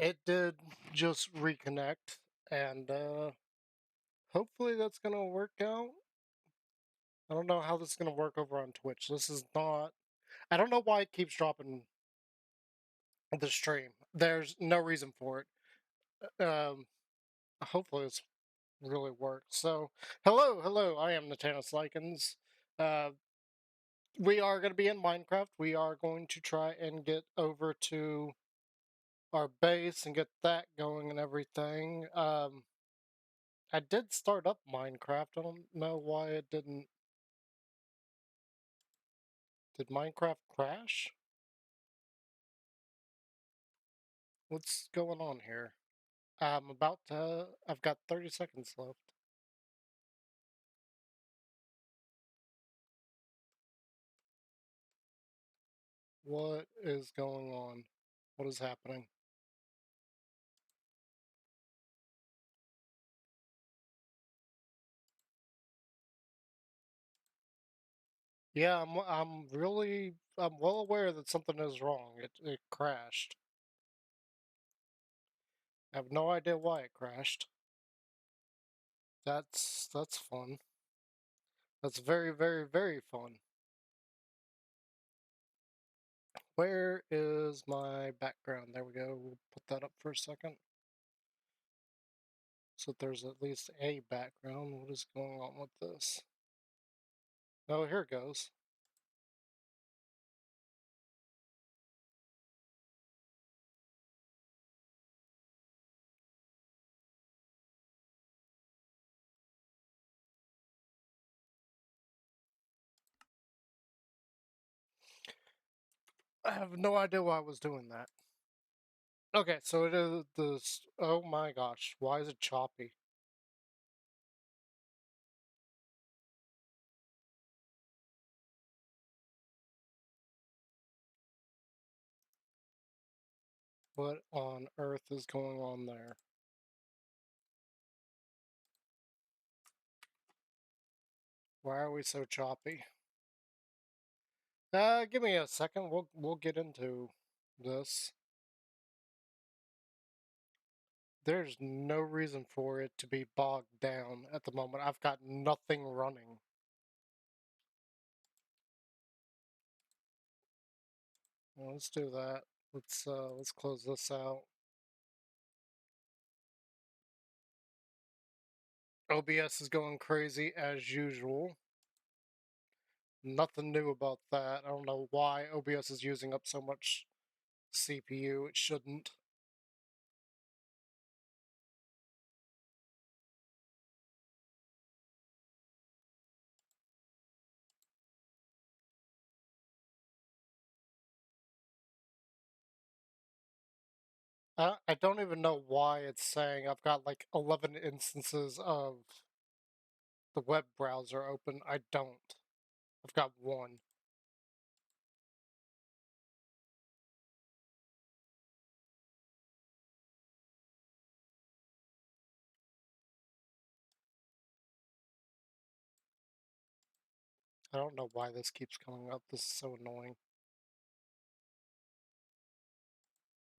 It did just reconnect, and hopefully that's gonna work out. I don't know how this is gonna work over on Twitch. This is not. I don't know why it keeps dropping the stream. There's no reason for it. Hopefully this really works. So, hello. I am Natanis Likens. Uh, we are going to be in Minecraft. We are going to try and get over to our base and get that going and everything. I did start up Minecraft. I don't know why it didn't. Did Minecraft crash? What's going on here? I'm about to. I've got 30 seconds left. What is going on? What is happening? Yeah, I'm well aware that something is wrong. It crashed. I have no idea why it crashed. That's fun. That's very fun. Where is my background? There we go. We'll put that up for a second. So there's at least a background. What is going on with this? Oh, here it goes. I have no idea why I was doing that. Okay, so it is this. Oh my gosh, why is it choppy? What on earth is going on there? Why are we so choppy? Give me a second. We'll get into this. There's no reason for it to be bogged down at the moment. I've got nothing running. Well, let's do that. Let's close this out. OBS is going crazy as usual. Nothing new about that. I don't know why OBS is using up so much CPU. It shouldn't. I don't even know why it's saying I've got like 11 instances of the web browser open. I don't. I've got one. I don't know why this keeps coming up. This is so annoying.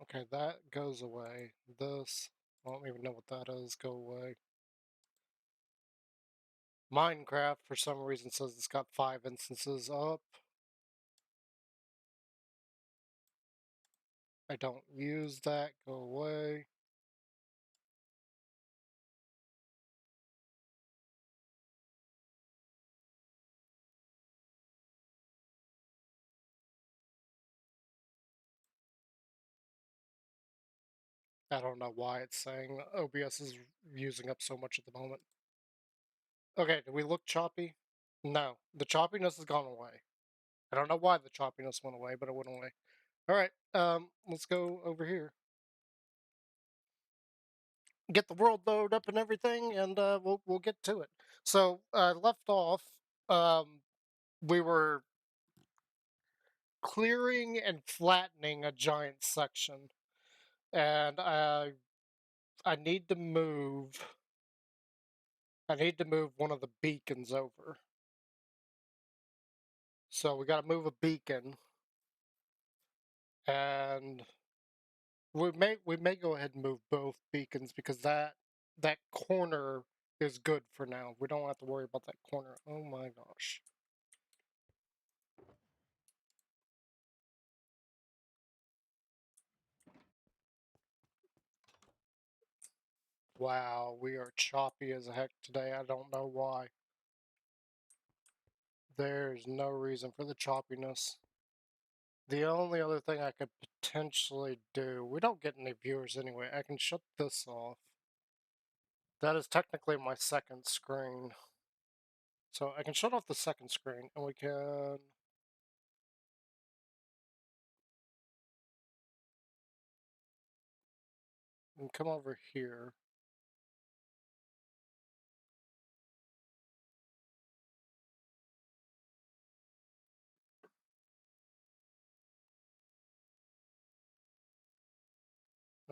Okay, that goes away. This, I don't even know what that is. Go away. Minecraft, for some reason, says it's got 5 instances up. I don't use that. Go away. I don't know why it's saying OBS is using up so much at the moment. Okay, do we look choppy? No, the choppiness has gone away. I don't know why the choppiness went away, but it went away. All right, let's go over here. Get the world load up and everything, and we'll get to it. So left off, um, we were clearing and flattening a giant section, and I need to move. I need to move one of the beacons over. So we got to move a beacon, and we may go ahead and move both beacons because that corner is good for now. We don't have to worry about that corner. Oh my gosh. Wow, we are choppy as heck today. I don't know why. There's no reason for the choppiness. The only other thing I could potentially do, we don't get any viewers anyway. I can shut this off. That is technically my second screen. So I can shut off the second screen and we can come over here.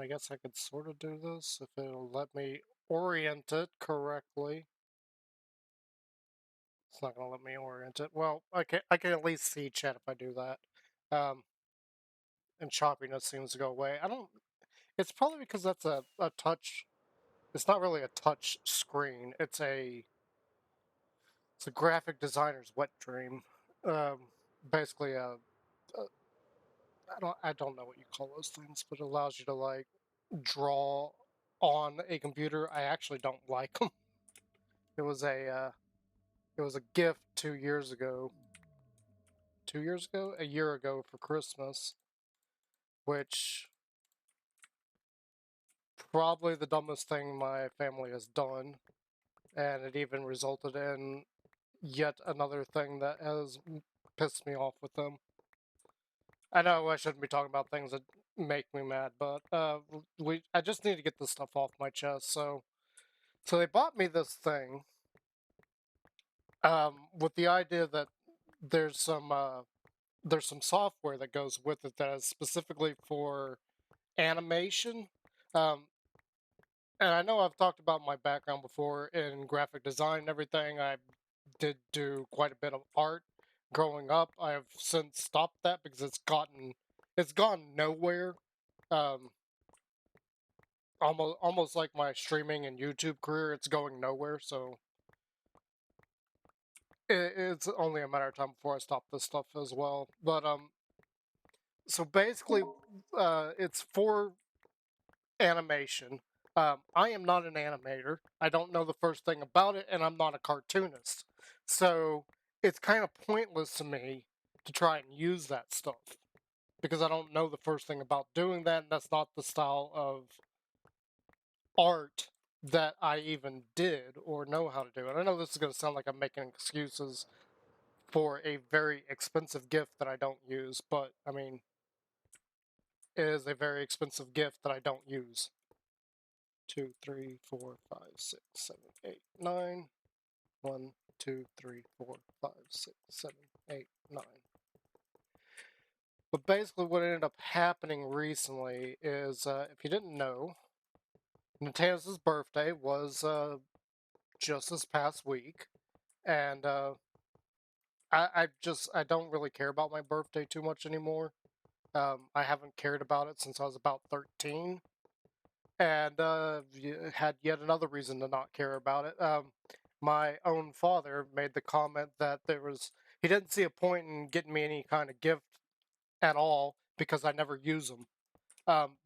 I guess I could sort of do this if it'll let me orient it correctly. It's not going to let me orient it. Well, I can at least see chat if I do that. And choppiness seems to go away. I don't. It's probably because that's a touch. It's not really a touch screen. It's a graphic designer's wet dream. Um, basically, I don't know what you call those things, but it allows you to like draw on a computer. I actually don't like them. It was a gift 2 years ago. 2 years ago, a year ago for Christmas, which probably the dumbest thing my family has done, and it even resulted in yet another thing that has pissed me off with them. I know I shouldn't be talking about things that make me mad, but I just need to get this stuff off my chest. So they bought me this thing, with the idea that there's some uh, there's some software that goes with it that is specifically for animation. Um, and I know I've talked about my background before in graphic design and everything. I did do quite a bit of art growing up. I have since stopped that because it's gone nowhere. Um, almost like my streaming and YouTube career, it's going nowhere. So it's only a matter of time before I stop this stuff as well. But so basically, it's for animation. I am not an animator. I don't know the first thing about it, and I'm not a cartoonist. So it's kind of pointless to me to try and use that stuff because I don't know the first thing about doing that, and that's not the style of art that I even did or know how to do. And I know this is going to sound like I'm making excuses for a very expensive gift that I don't use, but I mean, it is a very expensive gift that I don't use. 2, 3, 4, 5, 6, 7, 8, 9. 1, 2, 3, 4, 5, 6, 7, 8, 9. But basically, what ended up happening recently is, if you didn't know, Natanz's birthday was just this past week, and I don't really care about my birthday too much anymore. I haven't cared about it since I was about 13, and had yet another reason to not care about it. My own father made the comment that he didn't see a point in getting me any kind of gift at all because I never use them.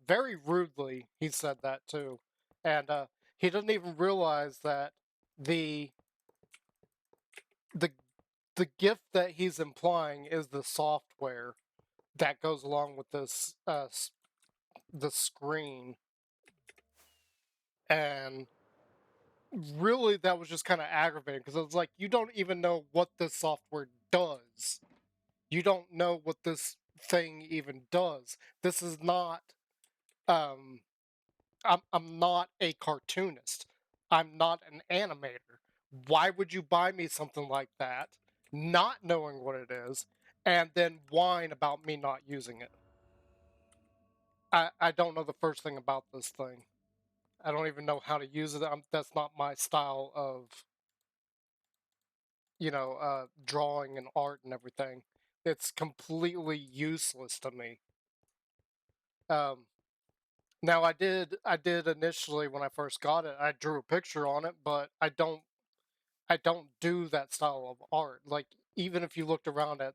Very rudely, he said that too, and he doesn't even realize that the the the gift that he's implying is the software that goes along with this the screen, and really that was just kind of aggravating because it's like you don't even know what this software does. You don't know what this thing even does. This is not um I'm not a cartoonist. I'm not an animator. Why would you buy me something like that, not knowing what it is, and then whine about me not using it? I don't know the first thing about this thing. I don't even know how to use it. That's not my style of, drawing and art and everything. It's completely useless to me. Um, Now I did initially when I first got it, I drew a picture on it, but I don't do that style of art. Like even if you looked around at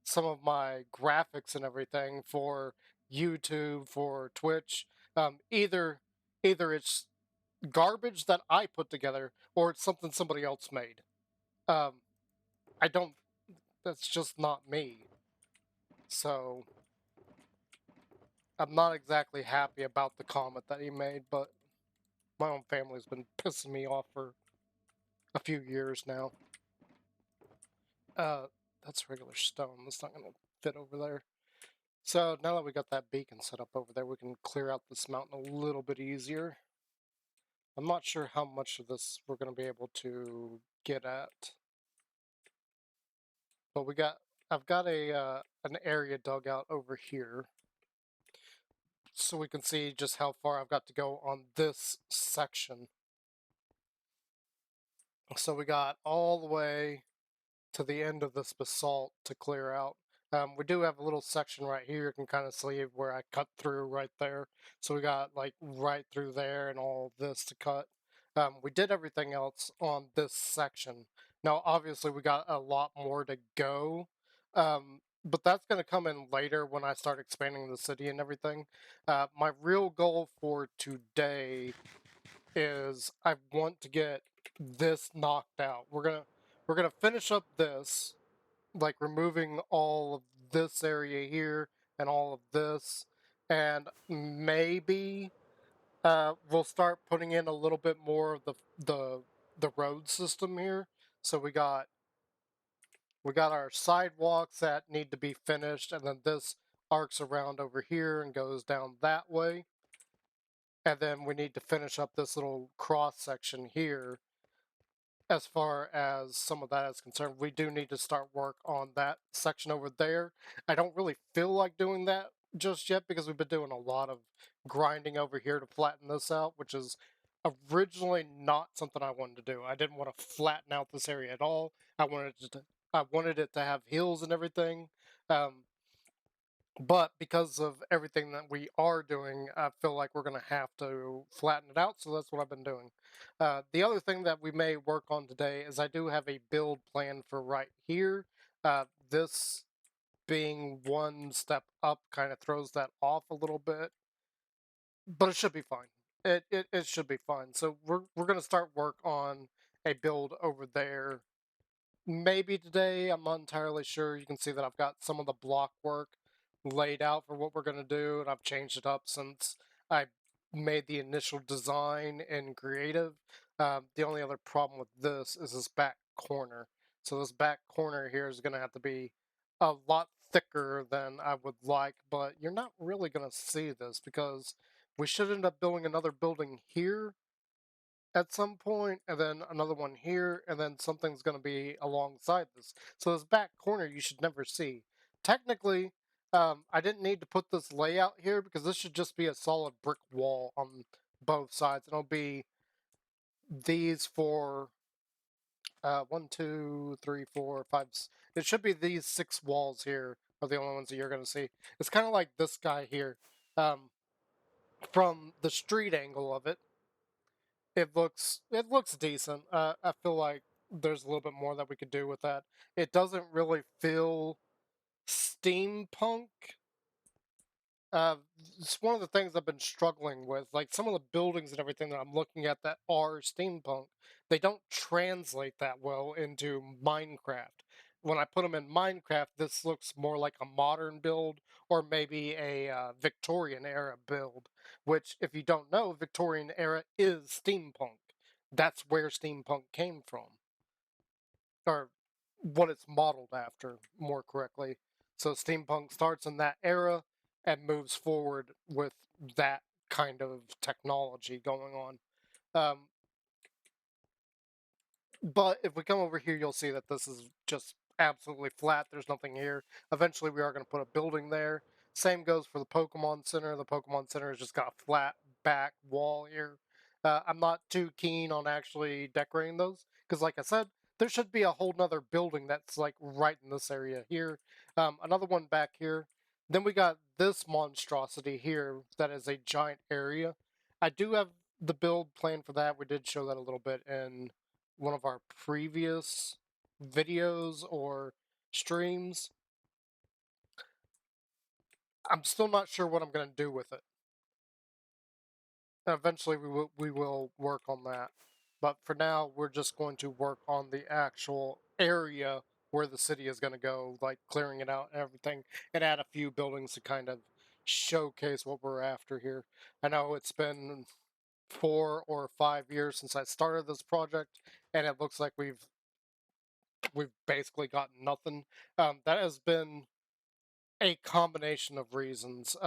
some of my graphics and everything for YouTube, for Twitch, either it's garbage that I put together or it's something somebody else made. Um, I don't. That's just not me. So I'm not exactly happy about the comment that he made, but my own family's been pissing me off for a few years now. Uh, that's regular stone. That's not gonna fit over there. So now that we got that beacon set up over there, we can clear out this mountain a little bit easier. I'm not sure how much of this we're gonna be able to get at, but I've got an area dug out over here, so we can see just how far I've got to go on this section. So we got all the way to the end of this basalt to clear out. We do have a little section right here. You can kind of see where I cut through right there. So we got like right through there and all this to cut. We did everything else on this section. Now, obviously, we got a lot more to go. But that's going to come in later when I start expanding the city and everything. My real goal for today is I want to get this knocked out. We're gonna finish up this, like removing all of this area here and all of this, and maybe we'll start putting in a little bit more of the road system here. So we got our sidewalks that need to be finished, and then this arcs around over here and goes down that way. And then we need to finish up this little cross section here. As far as some of that is concerned, we do need to start work on that section over there. I don't really feel like doing that just yet because we've been doing a lot of grinding over here to flatten this out, which is originally not something I wanted to do. I didn't want to flatten out this area at all. I wanted it to have hills and everything. Um, but because of everything that we are doing, I feel like we're going to have to flatten it out. So that's what I've been doing. The other thing that we may work on today is I do have a build plan for right here. This being one step up kind of throws that off a little bit, but it should be fine. It should be fine. So we're going to start work on a build over there maybe today. I'm not entirely sure. You can see that I've got some of the block work laid out for what we're going to do, and I've changed it up since I made the initial design in creative. The only other problem with this is this back corner. So this back corner here is going to have to be a lot thicker than I would like, but you're not really going to see this because we should end up building another building here at some point, and then another one here, and then something's going to be alongside this. So this back corner you should never see. Technically, I didn't need to put this layout here because this should just be a solid brick wall on both sides. And it'll be these for one, two, three, four, five. It should be these 6 walls here are the only ones that you're going to see. It's kind of like this guy here. From the street angle of it, it looks decent. I feel like there's a little bit more that we could do with that. It doesn't really feel steampunk. Uh, it's one of the things I've been struggling with. Like some of the buildings and everything that I'm looking at that are steampunk, they don't translate that well into Minecraft. When I put them in Minecraft, this looks more like a modern build or maybe a Victorian era build, which, if you don't know, Victorian era is steampunk. That's where steampunk came from, or what it's modeled after, more correctly. So steampunk starts in that era and moves forward with that kind of technology going on. Um, but if we come over here, you'll see that this is just absolutely flat. There's nothing here. Eventually, we are going to put a building there. Same goes for the Pokemon Center. The Pokemon Center has just got a flat back wall here. I'm not too keen on actually decorating those because, like I said, there should be a whole nother building that's like right in this area here. Another one back here. Then we got this monstrosity here that is a giant area. I do have the build plan for that. We did show that a little bit in one of our previous videos or streams. I'm still not sure what I'm going to do with it. Eventually, we will work on that. But for now, we're just going to work on the actual area where the city is going to go, like clearing it out and everything, and add a few buildings to kind of showcase what we're after here. I know it's been 4 or 5 years since I started this project, and it looks like we've basically gotten nothing. That has been a combination of reasons.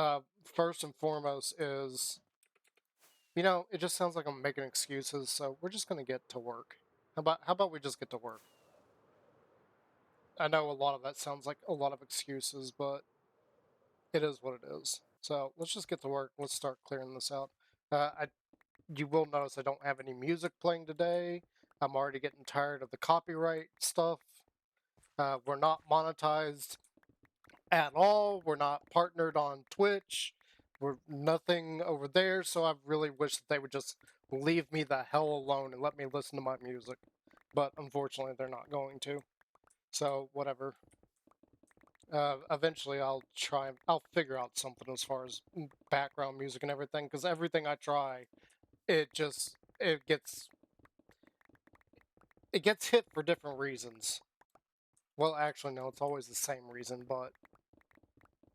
First and foremost is, it just sounds like I'm making excuses, so we're just gonna get to work. How about we just get to work? I know a lot of that sounds like a lot of excuses, but it is what it is. So let's just get to work. Let's start clearing this out. I You will notice I don't have any music playing today. I'm already getting tired of the copyright stuff. We're not monetized at all. We're not partnered on Twitch. We're nothing over there. So I really wish that they would just leave me the hell alone and let me listen to my music. But unfortunately, they're not going to. So whatever. Eventually, I'll figure out something as far as background music and everything. Because everything I try, it gets hit for different reasons. Well, actually, no, it's always the same reason, but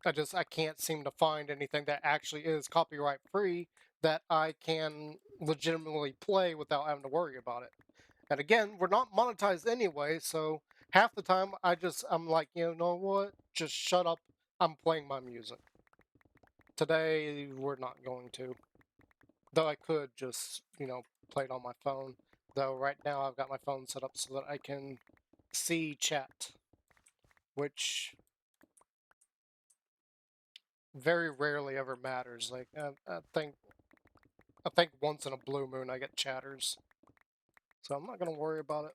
I can't seem to find anything that actually is copyright free that I can legitimately play without having to worry about it. And again, we're not monetized anyway, so half the time I'm like, you know what? Just shut up. I'm playing my music. Today we're not going to. Though I could just, play it on my phone. Though right now I've got my phone set up so that I can see chat, which very rarely ever matters. Like I think once in a blue moon I get chatters, so I'm not gonna worry about it.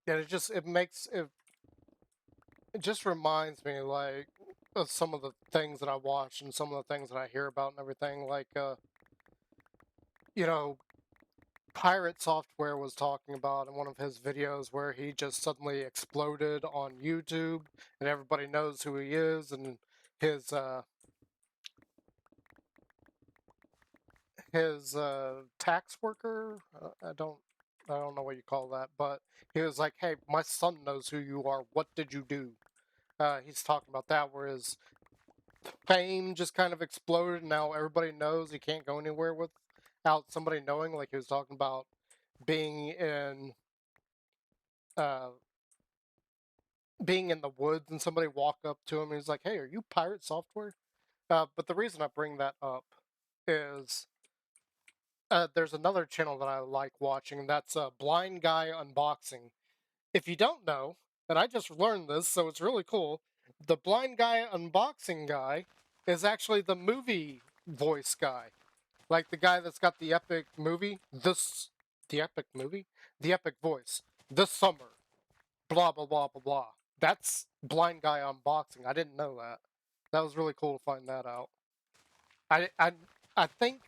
Yeah, it just reminds me like of some of the things that I watch and some of the things that I hear about and everything. Like you know, Pirate Software was talking about in one of his videos where he just suddenly exploded on YouTube and everybody knows who he is, and his uh tax worker. I don't know what you call that, but he was like, "Hey, my son knows who you are. What did you do?" He's talking about that, where his fame just kind of exploded. And now everybody knows he can't go anywhere without somebody knowing. Like he was talking about being in uh, being in the woods, and somebody walked up to him. And he's like, "Hey, are you Pirate Software?" But the reason I bring that up is there's another channel that I like watching, and that's Blind Guy Unboxing. If you don't know, and I just learned this, so it's really cool, the Blind Guy Unboxing guy is actually the movie voice guy. Like the guy that's got the epic movie, the epic movie? The epic voice. This summer, blah, blah, blah, blah, blah. That's Blind Guy Unboxing. I didn't know that. That was really cool to find that out. I, I, I think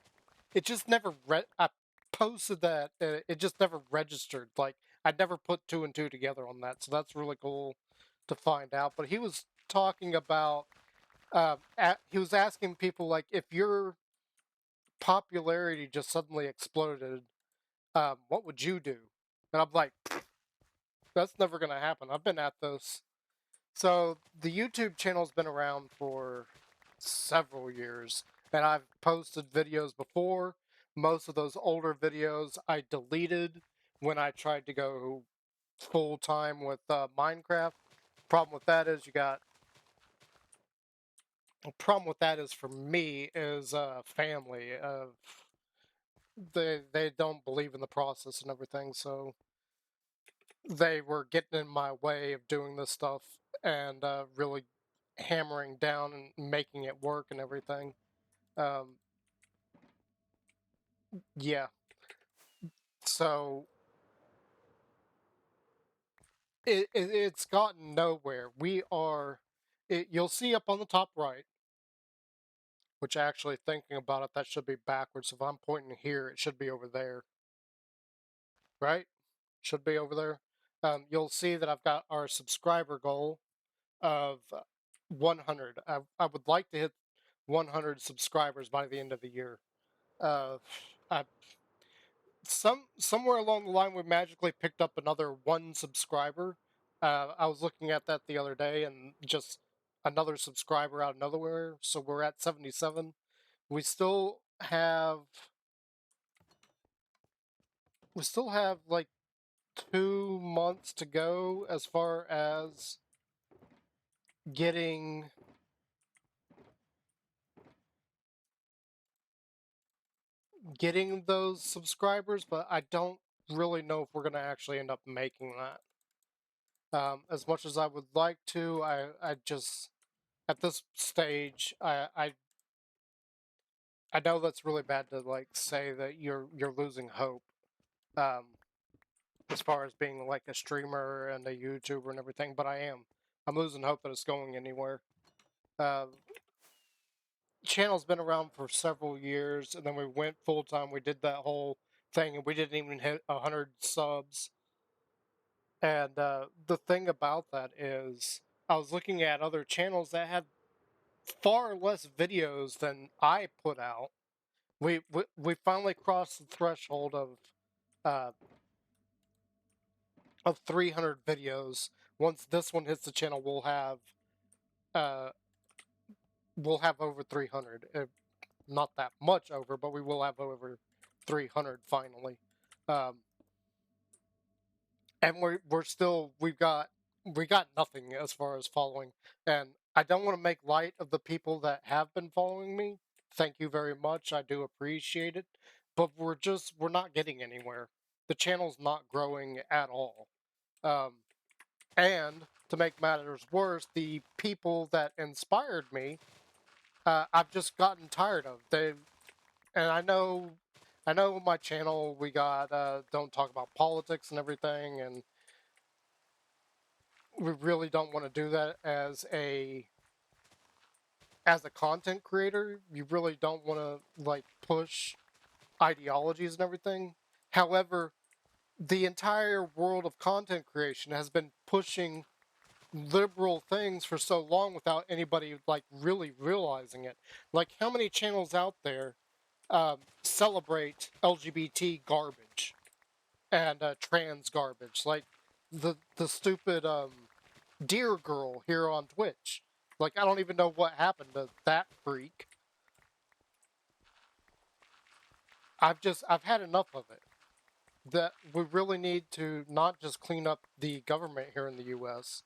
it just never I posted that it just never registered. Like I never put two and two together on that, so that's really cool to find out. But he was talking about he was asking people like if your popularity just suddenly exploded, what would you do? And I'm like, that's never gonna happen. I've been at this. So the YouTube channel's been around for several years, and I've posted videos before. Most of those older videos I deleted when I tried to go full time with Minecraft. Problem with that is you got problem with that is for me is family. They don't believe in the process and everything, so they were getting in my way of doing this stuff and really hammering down and making it work and everything. Um, yeah. So it's gotten nowhere. You'll see up on the top right, which actually thinking about it, that should be backwards. If I'm pointing here, it should be over there, right? Should be over there. You'll see that I've got our subscriber goal of 100. I would like to hit 100 subscribers by the end of the year. Uh, I, somewhere along the line, we magically picked up another one subscriber. I was looking at that the other day, and just another subscriber out of nowhere. So we're at 77. We still have like 2 months to go as far as getting those subscribers, but I don't really know if we're going to actually end up making that. As much as I would like to, I just at this stage, I know that's really bad to like say that you're losing hope. Um, as far as being like a streamer and a YouTuber and everything, but I am. I'm losing hope that it's going anywhere. Uh, channel's been around for several years, and then we went full time. We did that whole thing, and we didn't even hit 100 subs. And the thing about that is, I was looking at other channels that had far less videos than I put out. We finally crossed the threshold uh, of 300 videos. Once this one hits the channel, uh, we'll have over 300. Not that much over, but we will have over 300 finally. Um, and we're still we got nothing as far as following, and I don't want to make light of the people that have been following me. Thank you very much, I do appreciate it, but we're not getting anywhere. The channel's not growing at all. um, and to make matters worse, the people that inspired me, I've just gotten tired of. And I know my channel, we got don't talk about politics and everything, and we really don't want to do that as a content creator. You really don't want to like push ideologies and everything. However, the entire world of content creation has been pushing liberal things for so long without anybody like really realizing it. Like, how many channels out there celebrate LGBT garbage and trans garbage? Like the stupid Deer Girl here on Twitch. Like, I don't even know what happened to that freak. I've had enough of it. That we really need to not just clean up the government here in the U.S.,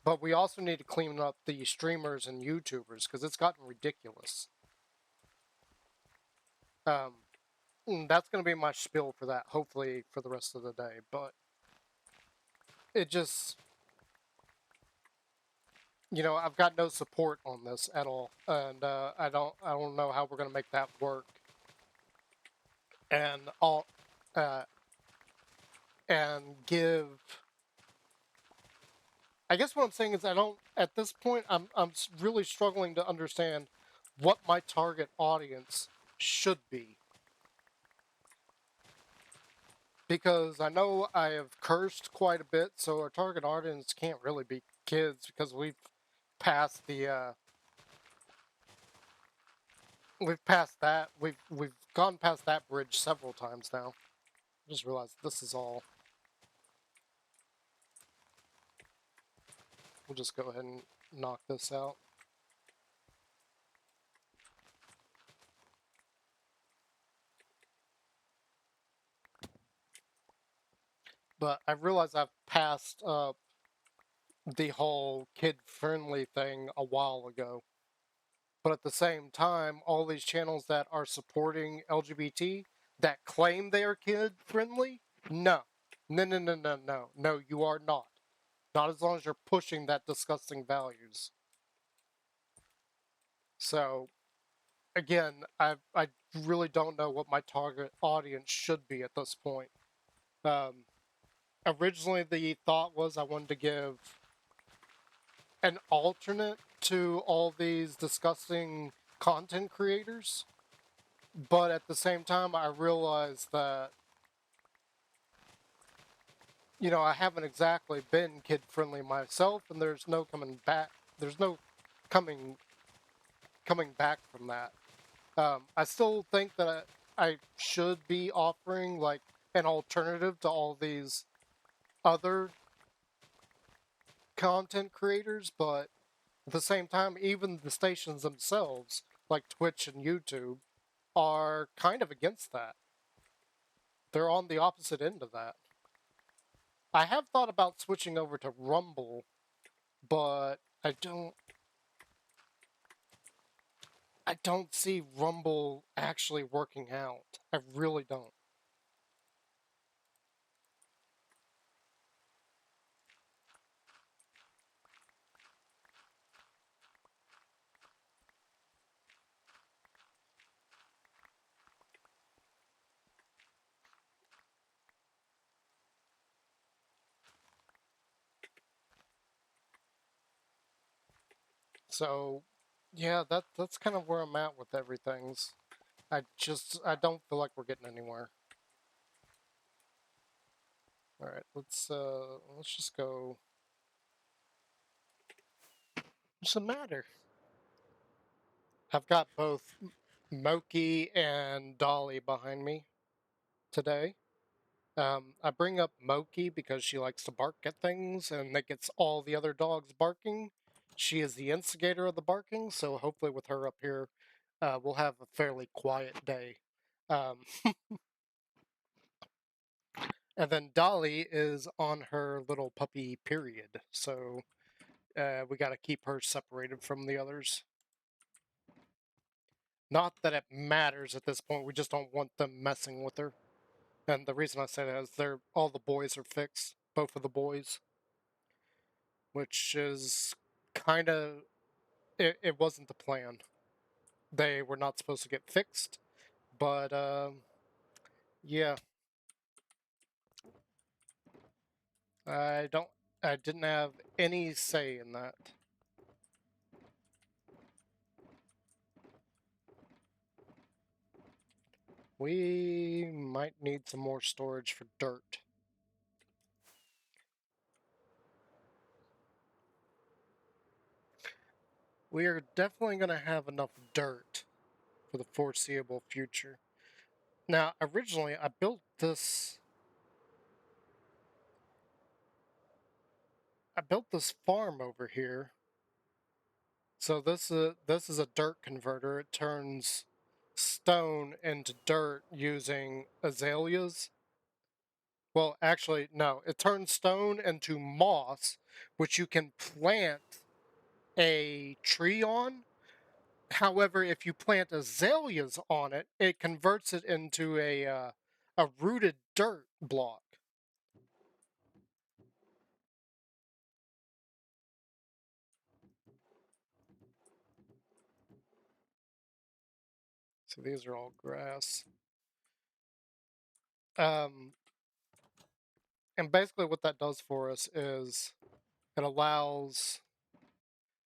but we also need to clean up the streamers and YouTubers because it's gotten ridiculous. That's going to be my spiel for that, hopefully for the rest of the day. But it just, I've got no support on this at all, and I don't know how we're going to make that work. And all, uh, and give. I guess what I'm saying is I don't. At this point, I'm really struggling to understand what my target audience should be, because I know I have cursed quite a bit, so our target audience can't really be kids because passed the we've passed that we've gone past that bridge several times now. I just realized this is all. We'll just go ahead and knock this out. But I realized I've passed the whole kid-friendly thing a while ago. But at the same time, all these channels that are supporting LGBT that claim they are kid-friendly, no. No, no, no, no, no. No, you are not. Not as long as you're pushing that disgusting values. So, again, I really don't know what my target audience should be at this point. Um, originally the thought was I wanted to give an alternate to all these disgusting content creators, but at the same time, I realized that I haven't exactly been kid friendly myself, and there's no coming back. There's no coming coming back from that. I still think that I should be offering like an alternative to all these other content creators, but at the same time, even the stations themselves, like Twitch and YouTube, are kind of against that. They're on the opposite end of that. I have thought about switching over to Rumble, but I don't see Rumble actually working out. I really don't. So, yeah, that's kind of where I'm at with everything's. I don't feel like we're getting anywhere. All right, let's just go. What's the matter? I've got both Moki and Dolly behind me today. I bring up Moki because she likes to bark at things and that gets all the other dogs barking. She is the instigator of the barking, so hopefully, with her up here, we'll have a fairly quiet day. Um, and then Dolly is on her little puppy period, so we got to keep her separated from the others. Not that it matters at this point, we just don't want them messing with her. And the reason I say that is all the boys are fixed, both of the boys, which is kind of it wasn't the plan. They were not supposed to get fixed, but yeah, I don't I didn't have any say in that. We might need some more storage for dirt. We are definitely going to have enough dirt for the foreseeable future. Now, originally I built this farm over here. So this is a dirt converter. It turns stone into dirt using azaleas. Well, actually, no. It turns stone into moss, which you can plant a tree on. However, if you plant azaleas on it, it converts it into a rooted dirt block. So these are all grass. Um, and basically, what that does for us is it allows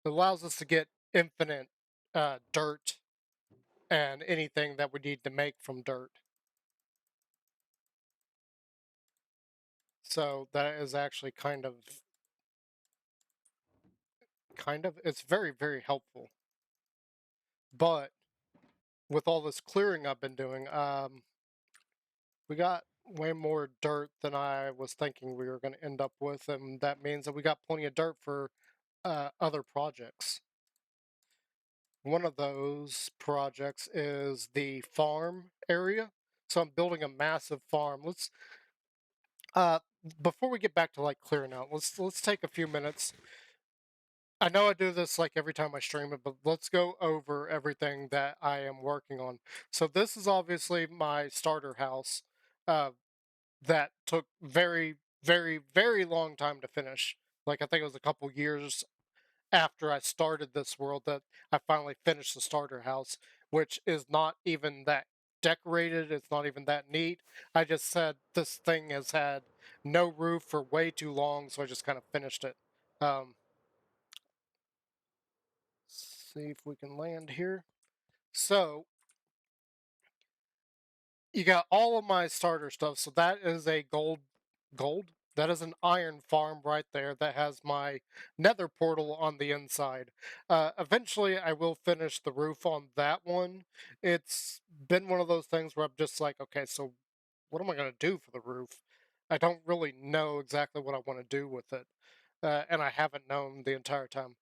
us to get infinite dirt and anything that we need to make from dirt. So that is actually it's very, very helpful. But with all this clearing I've been doing, we got way more dirt than I was thinking we were going to end up with, and that means that we got plenty of dirt for other projects. One of those projects is the farm area. So I'm building a massive farm. Uh, before we get back to like clearing out, let's take a few minutes. I know I do this like every time I stream it, but let's go over everything that I am working on. So this is obviously my starter house. Uh, that took very, very, very long time to finish. Like I think it was a couple years after I started this world that I finally finished the starter house, which is not even that decorated. It's not even that neat. I just said this thing has had no roof for way too long, so I just kind of finished it. Um, see if we can land here. So you got all of my starter stuff. So that is a gold. That is an iron farm right there that has my nether portal on the inside. Eventually, I will finish the roof on that one. It's been one of those things where I'm just like, okay, so what am I going to do for the roof? I don't really know exactly what I want to do with it. And I haven't known the entire time.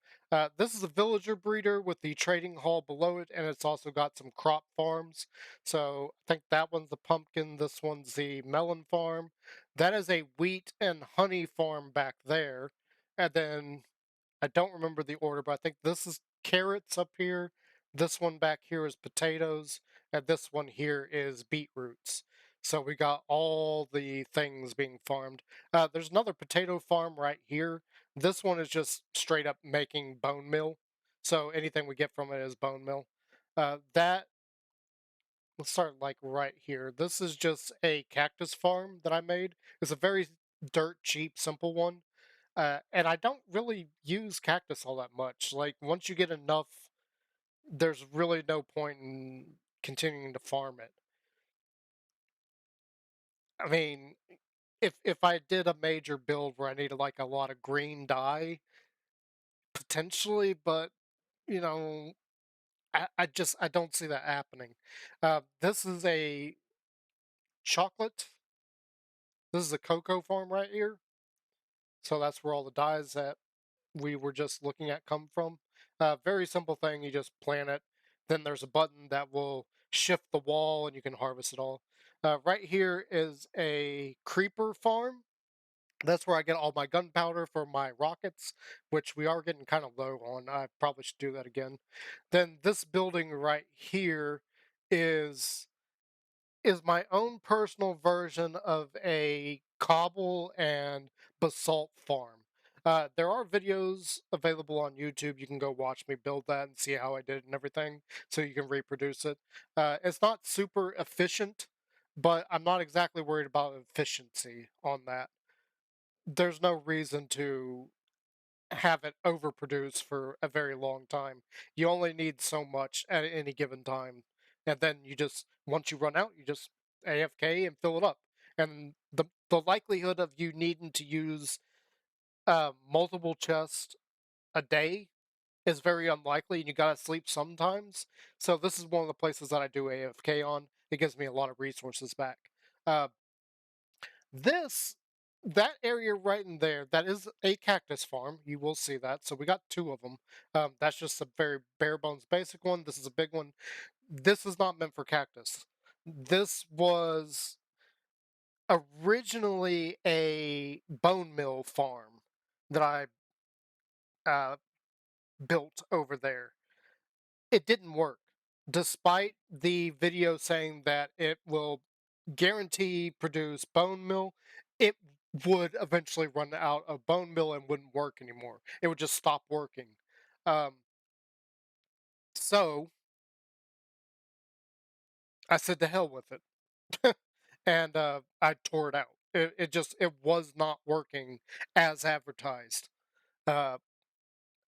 This is a villager breeder with the trading hall below it, and it's also got some crop farms. So I think that one's the pumpkin, this one's the melon farm. That is a wheat and honey farm back there. And then I don't remember the order, but I think this is carrots up here. This one back here is potatoes, and this one here is beetroots. So we got all the things being farmed. There's another potato farm right here. This one is just straight up making bone meal. So anything we get from it is bone meal. That Let's start like right here. This is just a cactus farm that I made. It's a very dirt cheap, simple one. And I don't really use cactus all that much. Like once you get enough, there's really no point in continuing to farm it. I mean, if I did a major build where I needed like a lot of green dye, potentially, but you know, I don't see that happening. This is a chocolate. This is a cocoa farm right here. So that's where all the dyes that we were just looking at come from. Very simple thing. You just plant it. Then there's a button that will shift the wall and you can harvest it all. Right here is a creeper farm. That's where I get all my gunpowder for my rockets, which we are getting kind of low on. I probably should do that again. Then this building right here is my own personal version of a cobble and basalt farm. There are videos available on YouTube. You can go watch me build that and see how I did it and everything, so you can reproduce it. It's not super efficient, but I'm not exactly worried about efficiency on that. There's no reason to have it overproduce for a very long time. You only need so much at any given time, and then you just once you run out, you just AFK and fill it up. And the likelihood of you needing to use multiple chests a day is very unlikely, and you gotta sleep sometimes. So this is one of the places that I do AFK on. It gives me a lot of resources back. Uh, this that area right in there, that is a cactus farm. You will see that. So we got two of them. That's just a very bare bones basic one. This is a big one. This is not meant for cactus. This was originally a bone mill farm that I uh, built over there. It didn't work, despite the video saying that it will guarantee produce bone meal. It would eventually run out of bone meal and wouldn't work anymore. It would just stop working. Um, so I said to hell with it, and I tore it out. It was not working as advertised. Uh,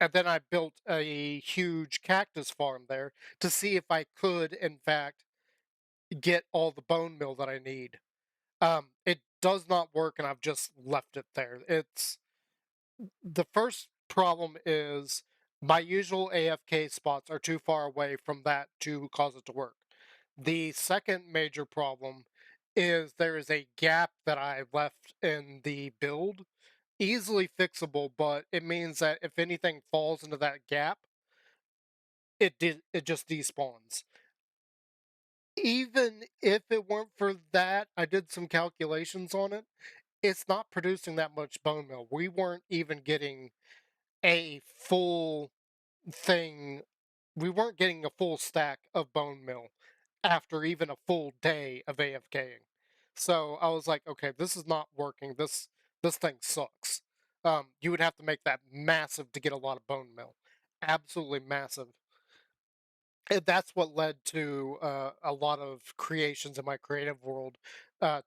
and then I built a huge cactus farm there to see if I could, in fact, get all the bone meal that I need. It does not work, and I've just left it there. It's the first problem is my usual AFK spots are too far away from that to cause it to work. The second major problem is there is a gap that I left in the build, easily fixable, but it means that if anything falls into that gap, it just despawns. Even if it weren't for that, I did some calculations on it. It's not producing that much bone meal. We weren't even getting a full thing. We weren't getting a full stack of bone meal after even a full day of AFKing. So I was like, okay, this is not working. This thing sucks. You would have to make that massive to get a lot of bone meal. Absolutely massive. And that's what led to a lot of creations in my creative world,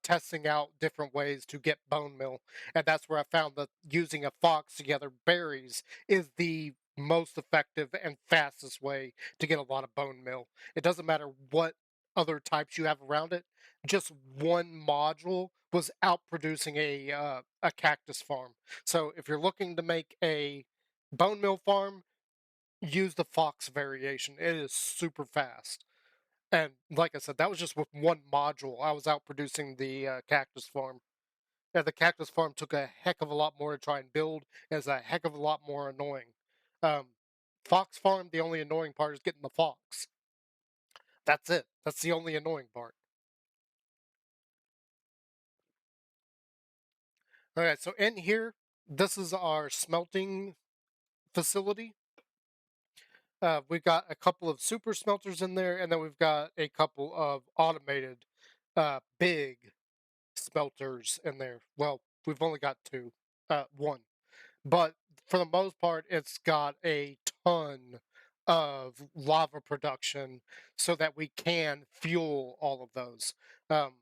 testing out different ways to get bone meal. And that's where I found that using a fox to gather berries is the most effective and fastest way to get a lot of bone meal. It doesn't matter what other types you have around it. Just one module was outproducing a cactus farm. So if you're looking to make a bone meal farm, use the Fox variation. It is super fast. And like I said, that was just with one module. I was out producing the cactus farm. And the cactus farm took a heck of a lot more to try and build, and it's a heck of a lot more annoying. Um, Fox farm, the only annoying part is getting the fox. That's it. That's the only annoying part. All right, so in here, this is our smelting facility. We've got a couple of super smelters in there, and then we've got a couple of automated big smelters in there. Well, we've only got two, one, but for the most part, it's got a ton of lava production so that we can fuel all of those. Um,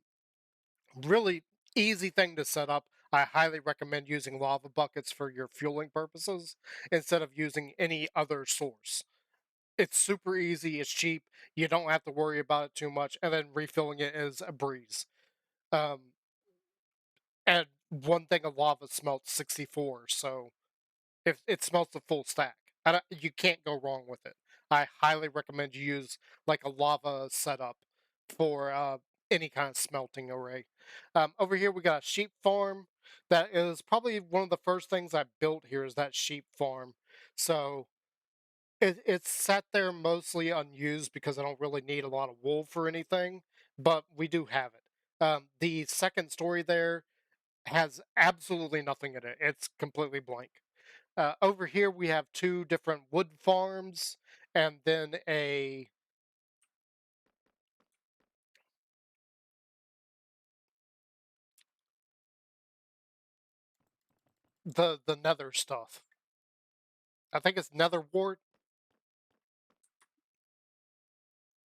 Really easy thing to set up. I highly recommend using lava buckets for your fueling purposes instead of using any other source. It's super easy, it's cheap, you don't have to worry about it too much, and then refilling it is a breeze. Um, and one thing of lava smelts 64, so if it smelts the full stack, you can't go wrong with it. I highly recommend you use like a lava setup for any kind of smelting array. Over here we got a sheep farm. That is probably one of the first things I built here is that sheep farm. So it's sat there mostly unused because I don't really need a lot of wool for anything, but we do have it. The second story there has absolutely nothing in it. It's completely blank. Over here we have two different wood farms, and then the nether stuff. I think it's nether wart,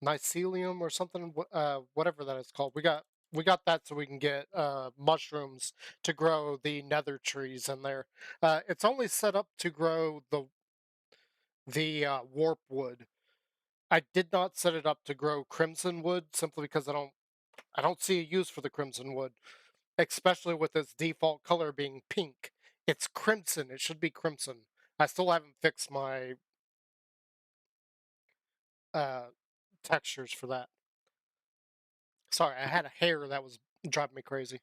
mycelium, or something. Whatever that is called. We got that so we can get mushrooms to grow the nether trees in there. It's only set up to grow the warp wood. I did not set it up to grow crimson wood simply because I don't see a use for the crimson wood, especially with its default color being pink. It's crimson. It should be crimson. I still haven't fixed my uh, textures for that. Sorry, I had a hair that was driving me crazy.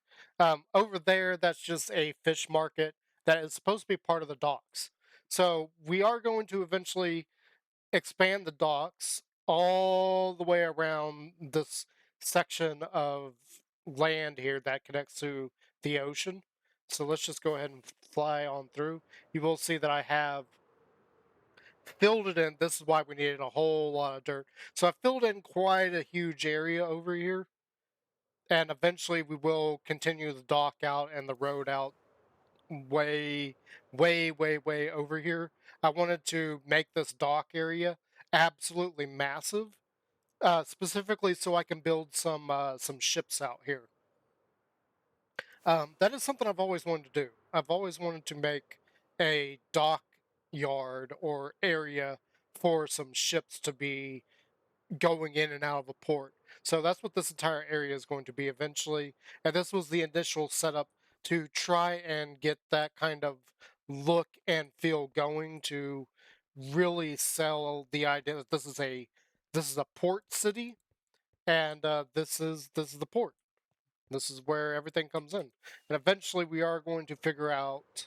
Over there, that's just a fish market that is supposed to be part of the docks. So we are going to eventually expand the docks all the way around this section of land here that connects to the ocean. So let's just go ahead and fly on through. You will see that I have filled it in. This is why we needed a whole lot of dirt. So I filled in quite a huge area over here. And eventually we will continue the dock out and the road out way, way over here. I wanted to make this dock area absolutely massive, specifically so I can build some ships out here. That is something I've always wanted to do. I've always wanted to make a dock yard or area for some ships to be going in and out of a port. So that's what this entire area is going to be eventually. And this was the initial setup to try and get that kind of look and feel going to really sell the idea that this is a port city, and this is the port. This is where everything comes in. And eventually we are going to figure out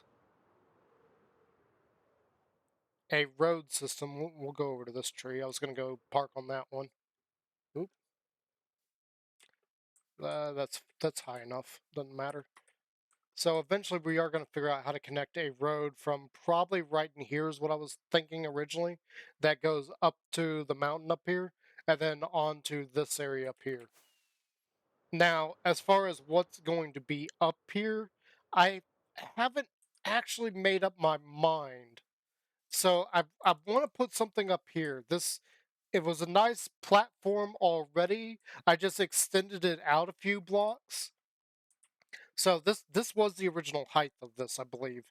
a road system. We'll go over to this tree. I was going to go park on that one. Oop, that's high enough. Doesn't matter. So eventually we are going to figure out how to connect a road from probably right in here is what I was thinking originally, that goes up to the mountain up here and then on to this area up here. Now, as far as what's going to be up here, I haven't actually made up my mind. So I want to put something up here. it was a nice platform already. I just extended it out a few blocks. So this was the original height of this, I believe,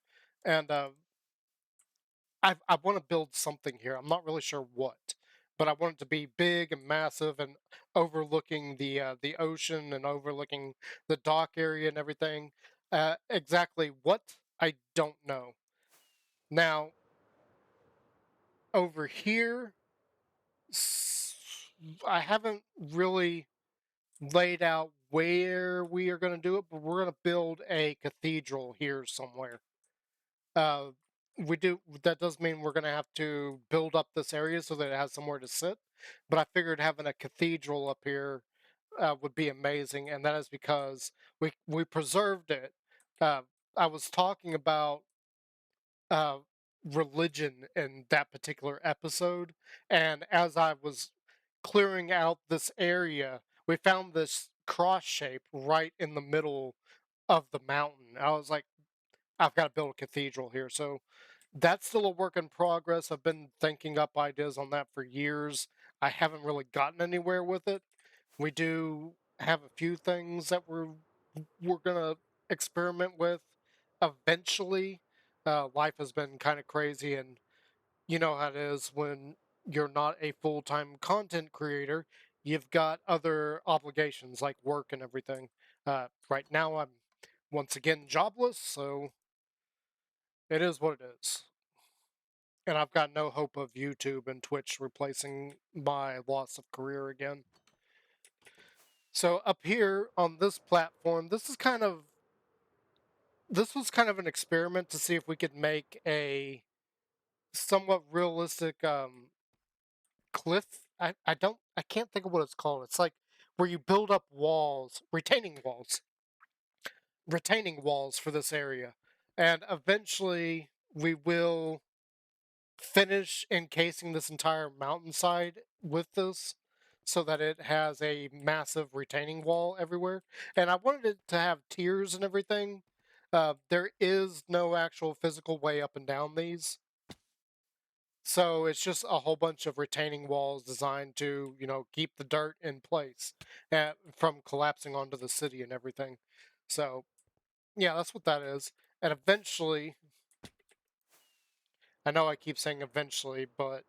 and I want to build something here. I'm not really sure what, but I want it to be big and massive and overlooking the ocean and overlooking the dock area and everything. Exactly what, I don't know. Now over here, I haven't really laid out where we are going to do it, but we're going to build a cathedral here somewhere. Uh, we do that does mean we're going to have to build up this area so that it has somewhere to sit. But I figured having a cathedral up here would be amazing, and that is because we preserved it. Uh, I was talking about uh, religion in that particular episode, and as I was clearing out this area, we found this cross shape right in the middle of the mountain. I was like, I've got to build a cathedral here. So that's still a work in progress. I've been thinking up ideas on that for years. I haven't really gotten anywhere with it. We do have a few things that we're gonna experiment with eventually. Life has been kind of crazy, and you know how it is when you're not a full-time content creator. You've got other obligations like work and everything. Right now, I'm once again jobless, so it is what it is. And I've got no hope of YouTube and Twitch replacing my loss of career again. So up here on this platform, this was kind of an experiment to see if we could make a somewhat realistic cliff. I can't think of what it's called. It's like where you build up walls, retaining walls for this area. And eventually we will finish encasing this entire mountainside with this so that it has a massive retaining wall everywhere. And I wanted it to have tiers and everything. There is no actual physical way up and down these. So it's just a whole bunch of retaining walls designed to, keep the dirt in place from collapsing onto the city and everything. So, yeah, that's what that is. And eventually, I know I keep saying eventually, but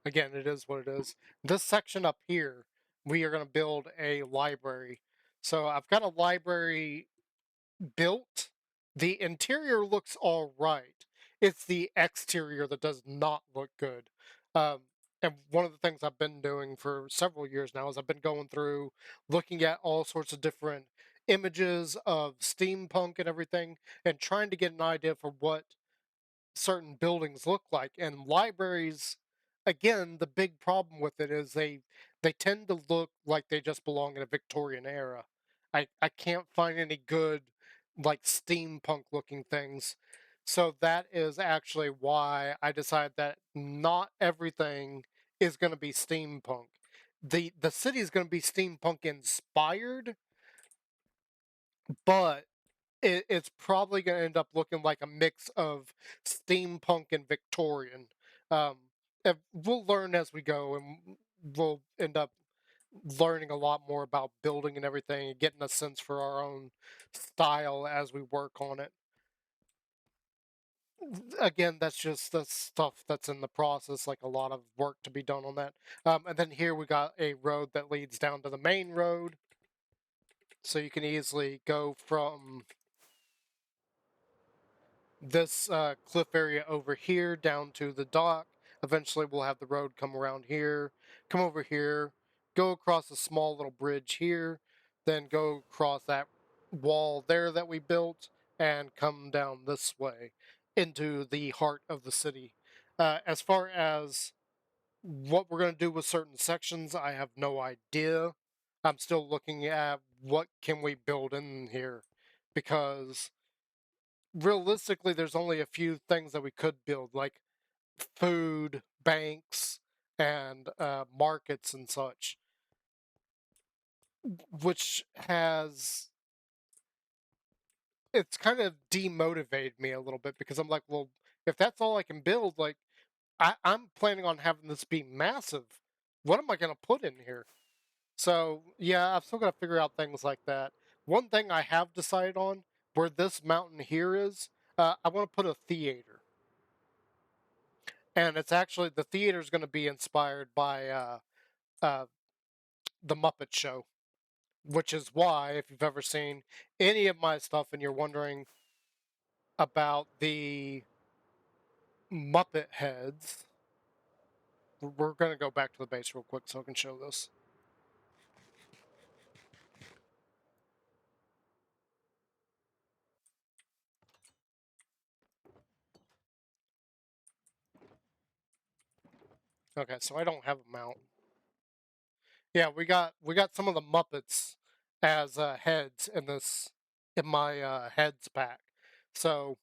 again, it is what it is. This section up here, we are going to build a library. So I've got a library built. The interior looks all right. It's the exterior that does not look good. Um, and one of the things I've been doing for several years now is I've been going through looking at all sorts of different images of steampunk and everything and trying to get an idea for what certain buildings look like. And libraries, again, the big problem with it is they tend to look like they just belong in a Victorian era. I can't find any good like steampunk looking things. So that is actually why I decided that not everything is going to be steampunk. The city is going to be steampunk inspired, but it's probably going to end up looking like a mix of steampunk and Victorian. Um, and we'll learn as we go, and we'll end up learning a lot more about building and everything, and getting a sense for our own style as we work on it. Again, that's just the stuff that's in the process, like a lot of work to be done on that. And then here we got a road that leads down to the main road, so you can easily go from this cliff area over here down to the dock. Eventually, we'll have the road come around here, come over here, go across a small little bridge here, then go across that wall there that we built, and come down this way into the heart of the city. As far as what we're going to do with certain sections, I have no idea. I'm still looking at what can we build in here because realistically, there's only a few things that we could build, like food, banks, and markets and such, which has it's kind of demotivated me a little bit because I'm like, well, if that's all I can build, like I'm planning on having this be massive. What am I going to put in here? So, yeah, I've still got to figure out things like that. One thing I have decided on, where this mountain here is, I want to put a theater. And it's actually, the theater is going to be inspired by uh, the Muppet Show, which is why, if you've ever seen any of my stuff and you're wondering about the Muppet heads, we're going to go back to the base real quick so I can show this. Okay, so I don't have a mount. Yeah, we got some of the Muppets as heads in my heads pack. So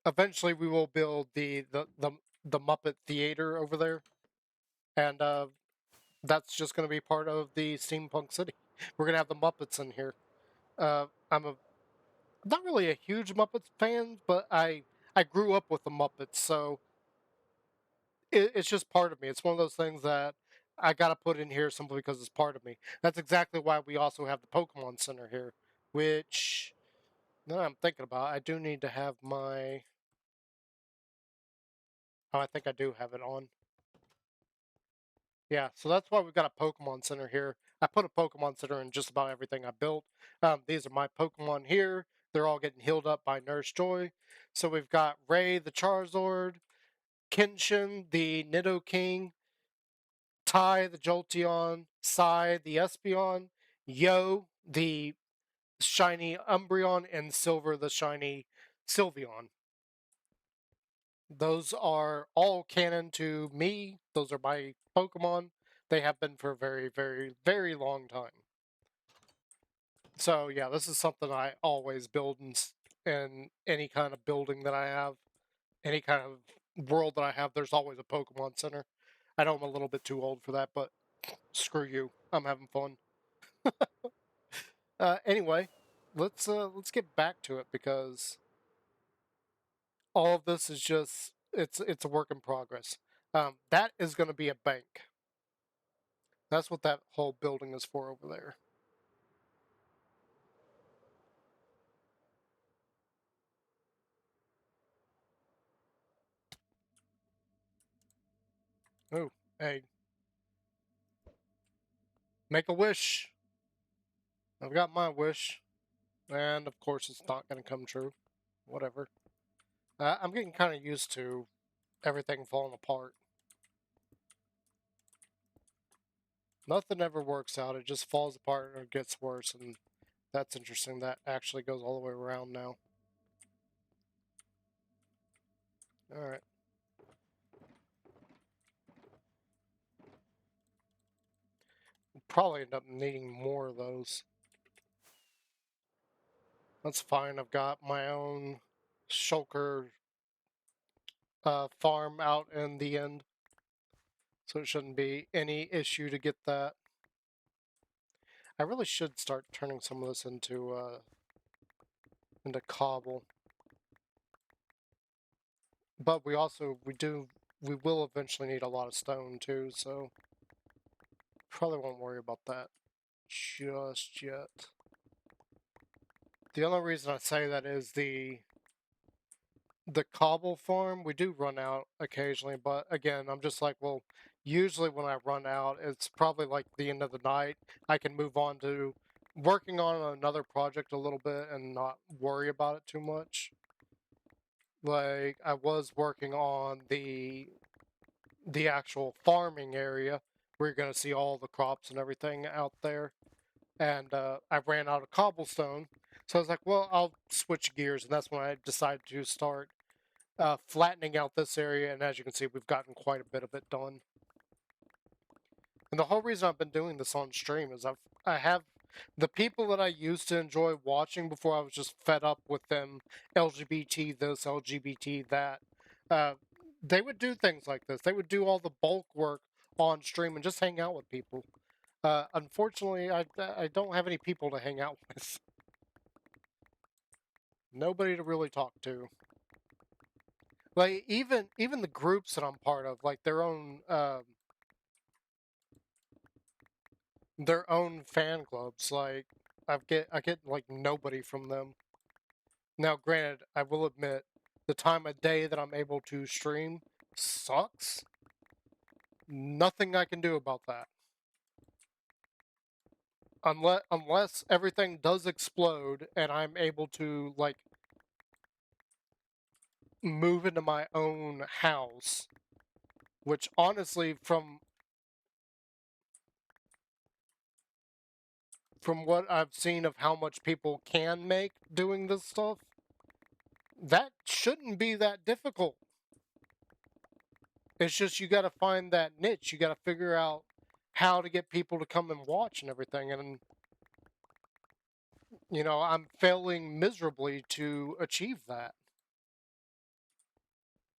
eventually we will build the Muppet Theater over there, and that's just going to be part of the Steampunk City. We're gonna have the Muppets in here. I'm not really a huge Muppets fan, but I grew up with the Muppets, so it's just part of me. It's one of those things that I gotta put in here simply because it's part of me. That's exactly why we also have the Pokemon Center here, which now I'm thinking about. I do need to have my. Oh, I think I do have it on. Yeah, so that's why we've got a Pokemon Center here. I put a Pokemon Center in just about everything I built. These are my Pokemon here. They're all getting healed up by Nurse Joy. So we've got Ray the Charizard, Kenshin the Nidoking, Ty the Jolteon, Psy the Espeon, Yo the shiny Umbreon, and Silver the shiny Sylveon. Those are all canon to me. Those are my Pokemon. They have been for a very, very, very long time. So yeah, this is something I always build in any kind of building that I have, any kind of world that I have. There's always a Pokemon Center. I know I'm a little bit too old for that, but screw you. I'm having fun. Anyway, let's get back to it because all of this is just it's a work in progress. That is going to be a bank. That's what that whole building is for over there. Oh, hey, make a wish. I've got my wish, and of course it's not going to come true. Whatever. I'm getting kind of used to everything falling apart. Nothing ever works out. It just falls apart and it gets worse, and that's interesting. That actually goes all the way around now. All right. We'll probably end up needing more of those. That's fine. I've got my own shulker farm out in the end, so it shouldn't be any issue to get that. I really should start turning some of this into cobble, but we will eventually need a lot of stone too, so probably won't worry about that just yet. The only reason I say that is the cobble farm, we do run out occasionally, but again, I'm just like, well, usually when I run out, it's probably like the end of the night. I can move on to working on another project a little bit and not worry about it too much. Like I was working on the actual farming area where you're going to see all the crops and everything out there, and I ran out of cobblestone. So I was like, well, I'll switch gears, and that's when I decided to start flattening out this area, and as you can see, we've gotten quite a bit of it done. And the whole reason I've been doing this on stream is I have the people that I used to enjoy watching before I was just fed up with them LGBT this, LGBT that. Uh, they would do things like this. They would do all the bulk work on stream and just hang out with people. Unfortunately, I don't have any people to hang out with. Nobody to really talk to. Like even the groups that I'm part of, like their own fan clubs. Like I get like nobody from them. Now, granted, I will admit the time of day that I'm able to stream sucks. Nothing I can do about that. Unless everything does explode and I'm able to like move into my own house, which honestly from what I've seen of how much people can make doing this stuff, that shouldn't be that difficult. It's just you got to find that niche. You got to figure out how to get people to come and watch and everything. And I'm failing miserably to achieve that.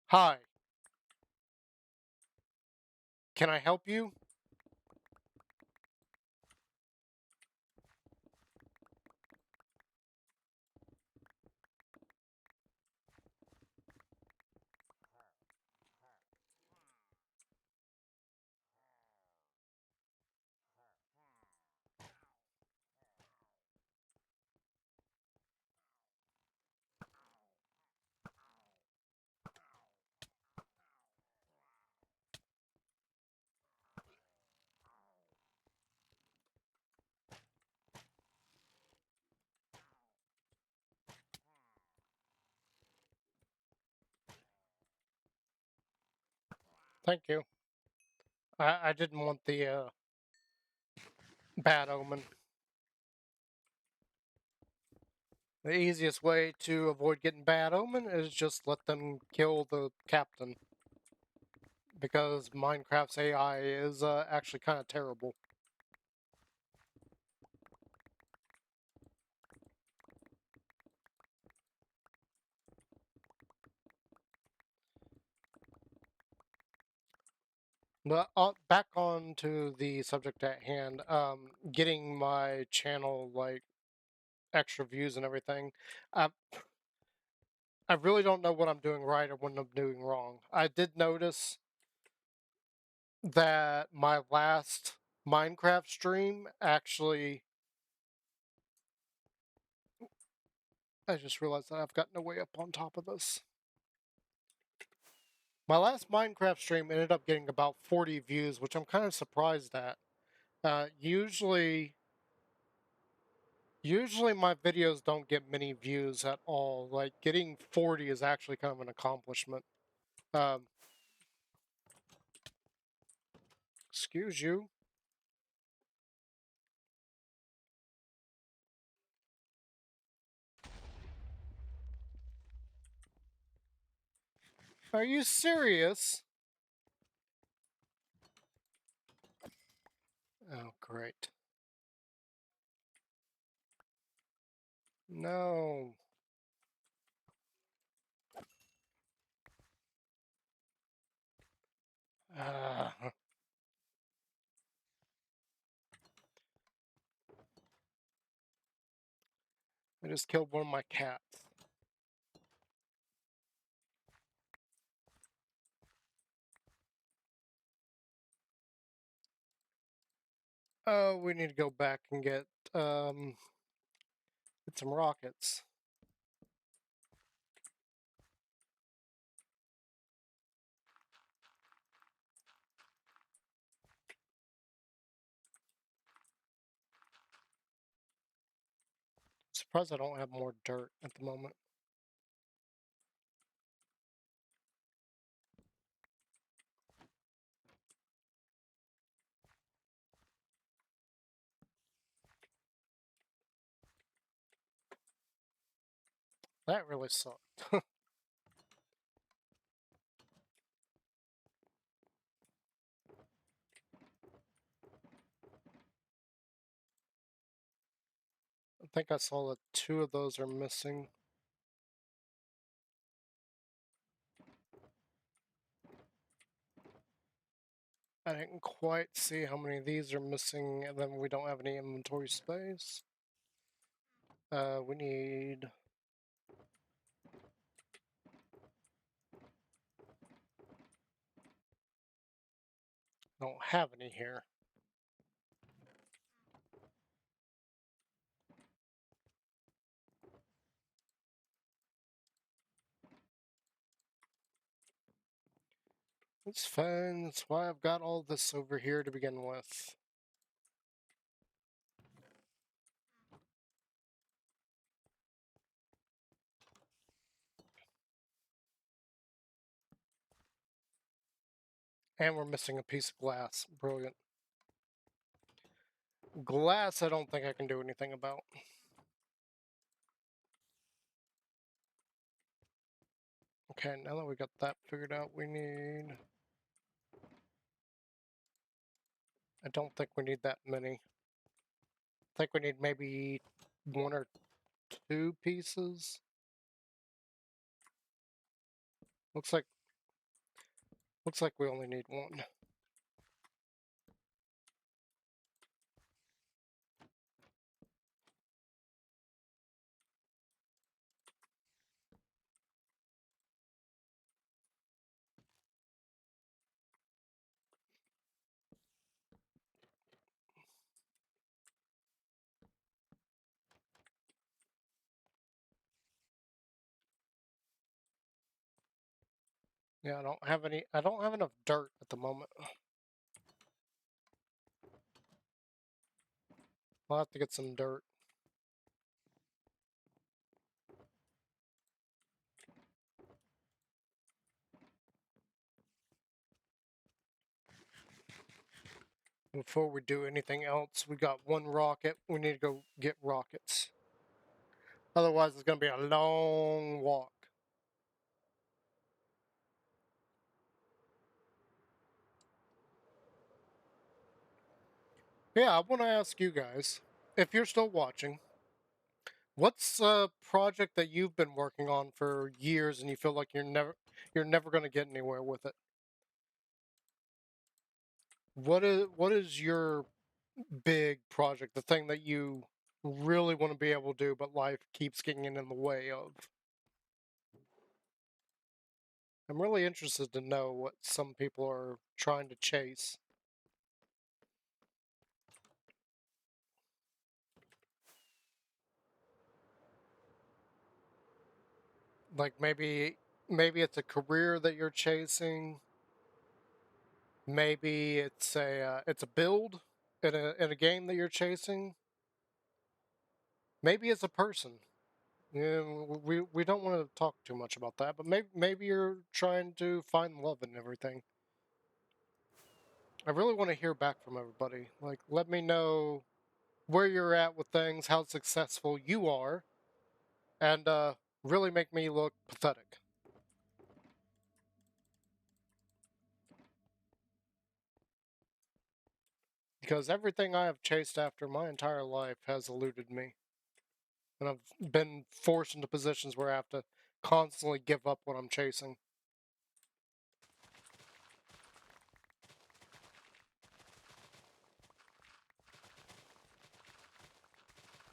Hi, can I help you? Thank you. I didn't want the bad omen. The easiest way to avoid getting bad omen is just let them kill the captain. Because Minecraft's AI is actually kind of terrible. But back on to the subject at hand, getting my channel like extra views and everything. Uh, I really don't know what I'm doing right or what I'm doing wrong. I did notice that my last Minecraft stream actually. I just realized that I've gotten way up on top of this. My last Minecraft stream ended up getting about 40 views, which I'm kind of surprised at. Usually my videos don't get many views at all. Like getting 40 is actually kind of an accomplishment. Um, excuse you. Are you serious? Oh, great. No. I just killed one of my cats. Oh, we need to go back and get some rockets. Surprised I don't have more dirt at the moment. That really sucked. I think I saw that two of those are missing. I didn't quite see how many of these are missing, and then we don't have any inventory space. We need I don't have any here. It's fine. That's why I've got all this over here to begin with. And we're missing a piece of glass. Brilliant. Glass, I don't think I can do anything about. Okay, now that we got that figured out, we need... I don't think we need that many. I think we need maybe 1 or 2 pieces. Looks like we only need 1. Yeah, I don't have any. I don't have enough dirt at the moment. I'll have to get some dirt. Before we do anything else, we got 1 rocket. We need to go get rockets. Otherwise, it's going to be a long walk. Yeah, I want to ask you guys, if you're still watching, what's a project that you've been working on for years and you feel like you're never going to get anywhere with it? What is your big project, the thing that you really want to be able to do, but life keeps getting in the way of? I'm really interested to know what some people are trying to chase. Like maybe it's a career that you're chasing. Maybe it's a build in a game that you're chasing. Maybe it's a person. Yeah, we don't want to talk too much about that, but maybe you're trying to find love and everything. I really want to hear back from everybody. Like, let me know where you're at with things, how successful you are, and really make me look pathetic. Because everything I have chased after my entire life has eluded me. And I've been forced into positions where I have to constantly give up what I'm chasing.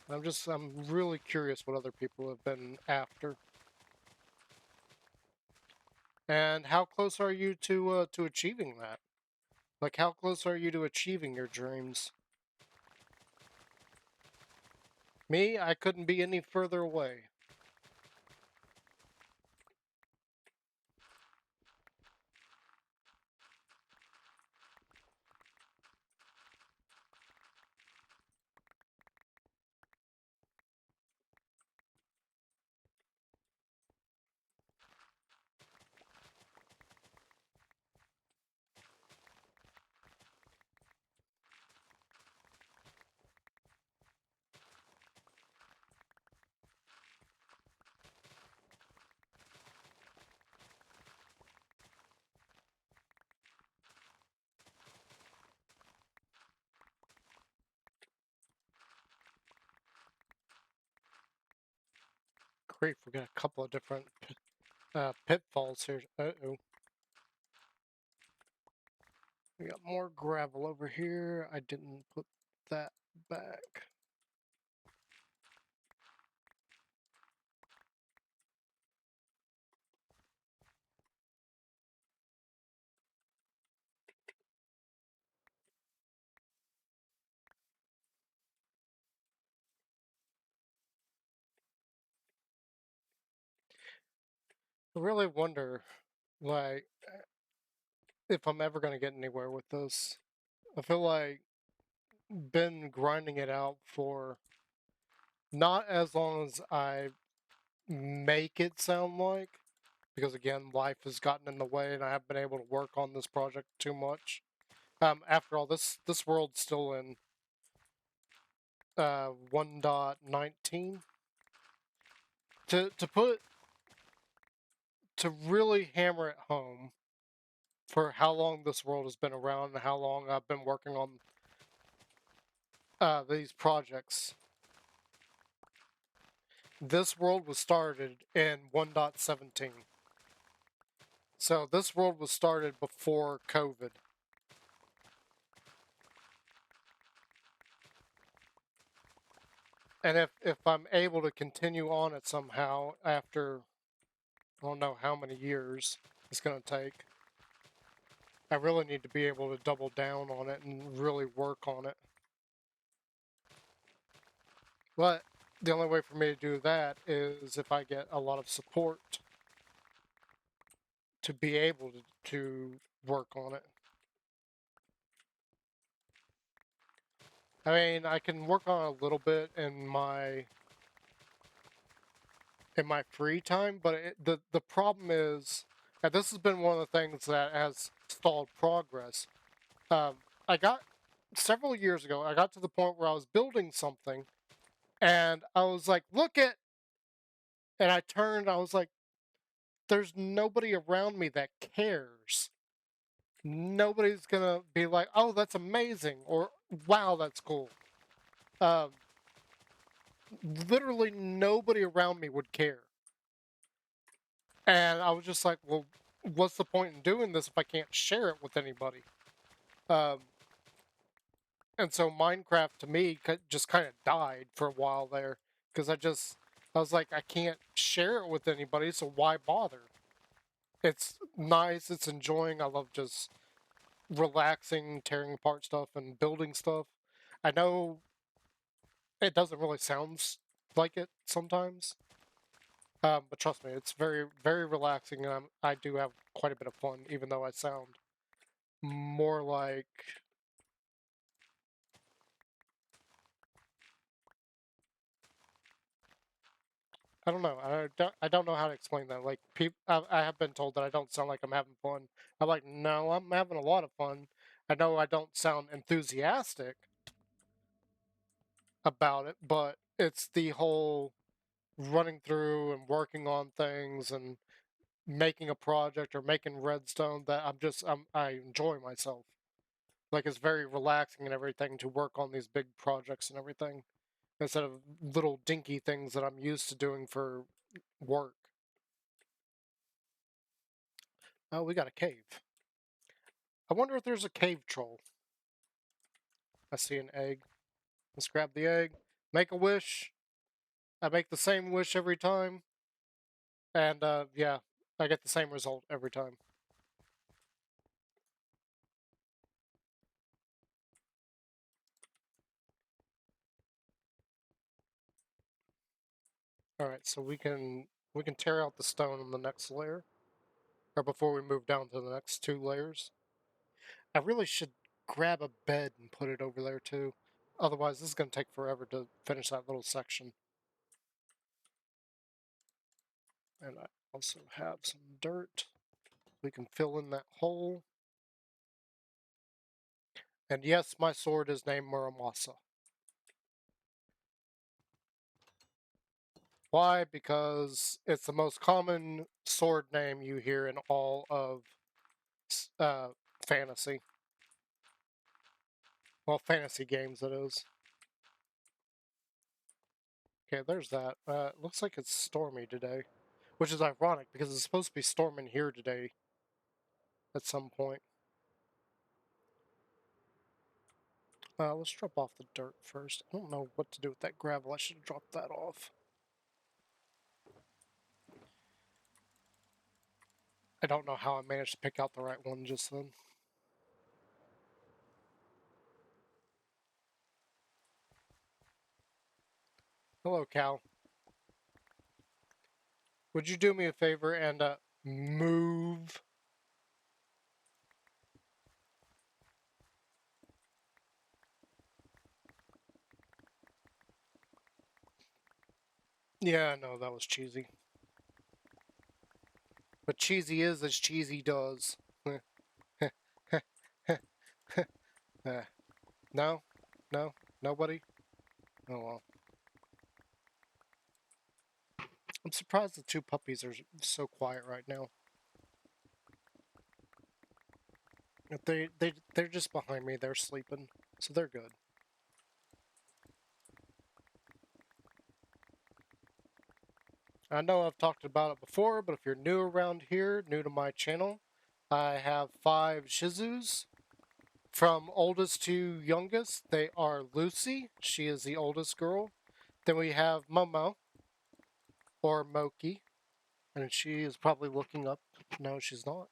I'm really curious what other people have been after. And how close are you to achieving that? Like, how close are you to achieving your dreams? Me, I couldn't be any further away. Great, we got a couple of different pitfalls here. Uh-oh. We got more gravel over here. I didn't put that back. I really wonder, like, if I'm ever gonna get anywhere with this. I feel like been grinding it out for not as long as I make it sound like, because again, life has gotten in the way and I haven't been able to work on this project too much. After all, this world's still in 1.19. To really hammer it home for how long this world has been around and how long I've been working on these projects. This world was started in 1.17. So this world was started before COVID. And if I'm able to continue on it somehow after, I don't know how many years it's going to take, I really need to be able to double down on it and really work on it. But the only way for me to do that is if I get a lot of support to be able to work on it. I mean, I can work on a little bit in my free time, but the problem is, and this has been one of the things that has stalled progress. I got several years ago, I got to the point where I was building something, and I was like, "Look at," and I turned, I was like, "There's nobody around me that cares. Nobody's gonna be like, oh, that's amazing,' or wow, that's cool." Um, Literally nobody around me would care. And I was just like, well, what's the point in doing this if I can't share it with anybody? Um, and so Minecraft to me just kind of died for a while there because I was like, I can't share it with anybody, so why bother? It's nice, it's enjoying. I love just relaxing, tearing apart stuff, and building stuff. I know it doesn't really sound like it sometimes, but trust me, it's very, very relaxing, and I do have quite a bit of fun, even though I sound more like, I don't know. I don't know how to explain that. Like people, I have been told that I don't sound like I'm having fun. I'm like, no, I'm having a lot of fun. I know I don't sound enthusiastic about it, but it's the whole running through and working on things and making a project or making redstone that I enjoy myself. Like it's very relaxing and everything to work on these big projects and everything instead of little dinky things that I'm used to doing for work. Oh, we got a cave. I wonder if there's a cave troll. I see an egg. Let's grab the egg. Make a wish. I make the same wish every time. And yeah, I get the same result every time. Alright, so we can tear out the stone in the next layer. Or before we move down to the next two layers. I really should grab a bed and put it over there too. Otherwise, this is going to take forever to finish that little section. And I also have some dirt. We can fill in that hole. And yes, my sword is named Muramasa. Why? Because it's the most common sword name you hear in all of uh, fantasy. Well, fantasy games, it is. Okay, there's that. Looks like it's stormy today, which is ironic because it's supposed to be storming here today at some point. Let's drop off the dirt first. I don't know what to do with that gravel. I should have dropped that off. I don't know how I managed to pick out the right one just then. Hello, cow. Would you do me a favor and Move. Yeah, no, that was cheesy. But cheesy is as cheesy does. No? No? Nobody? Oh well. I'm surprised the two puppies are so quiet right now. They're just behind me. They're sleeping, so they're good. I know I've talked about it before, but if you're new around here, new to my channel, I have 5 Shizus. From oldest to youngest, they are Lucy. She is the oldest girl. Then we have Momo, or Moki, and she is probably looking up. No, she's not.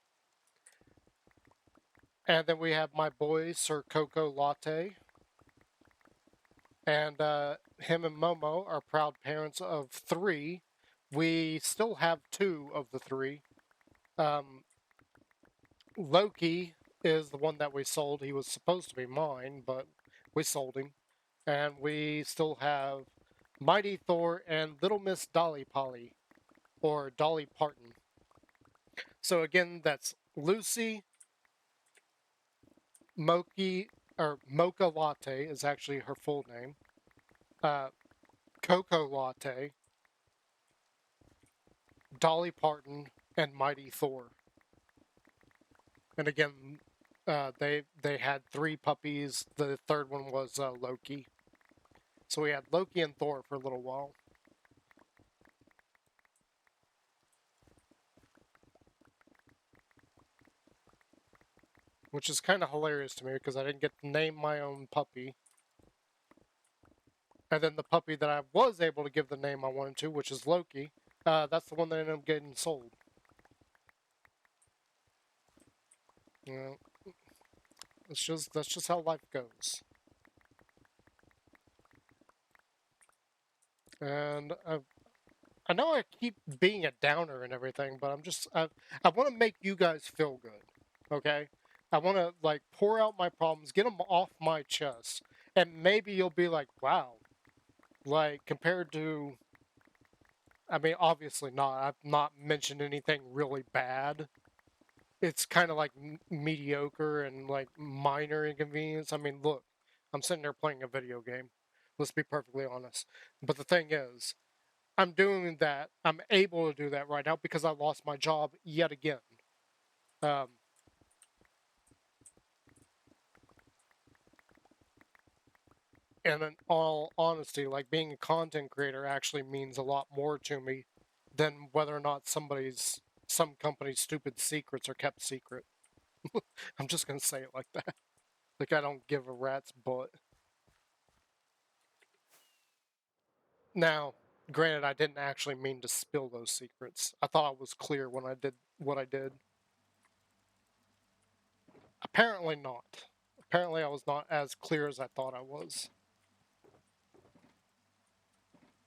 And then we have my boy, Sir Coco Latte. And him and Momo are proud parents of 3. We still have 2 of the 3. Um, Loki is the one that we sold. He was supposed to be mine, but we sold him. And we still have Mighty Thor and Little Miss Dolly Polly, or Dolly Parton. So again, that's Lucy, Moki, or Mocha Latte is actually her full name. Uh, Coco Latte, Dolly Parton, and Mighty Thor. And again, they had 3 puppies. The third one was Loki. So we had Loki and Thor for a little while. Which is kind of hilarious to me because I didn't get to name my own puppy. And then the puppy that I was able to give the name I wanted to, which is Loki, that's the one that ended up getting sold. You know, that's just how life goes. And I know I keep being a downer and everything, but I want to make you guys feel good. Okay, I want to like pour out my problems, get them off my chest, and maybe you'll be like, wow, like compared to. I mean, obviously not. I've not mentioned anything really bad. It's kind of like mediocre and like minor inconvenience. I mean, look, I'm sitting there playing a video game. Let's be perfectly honest. But the thing is, I'm doing that. I'm able to do that right now because I lost my job yet again. Um, and in all honesty, like being a content creator actually means a lot more to me than whether or not some company's stupid secrets are kept secret. I'm just gonna say it like that. Like I don't give a rat's butt. Now, granted, I didn't actually mean to spill those secrets. I thought I was clear when I did what I did. Apparently not. Apparently I was not as clear as I thought I was.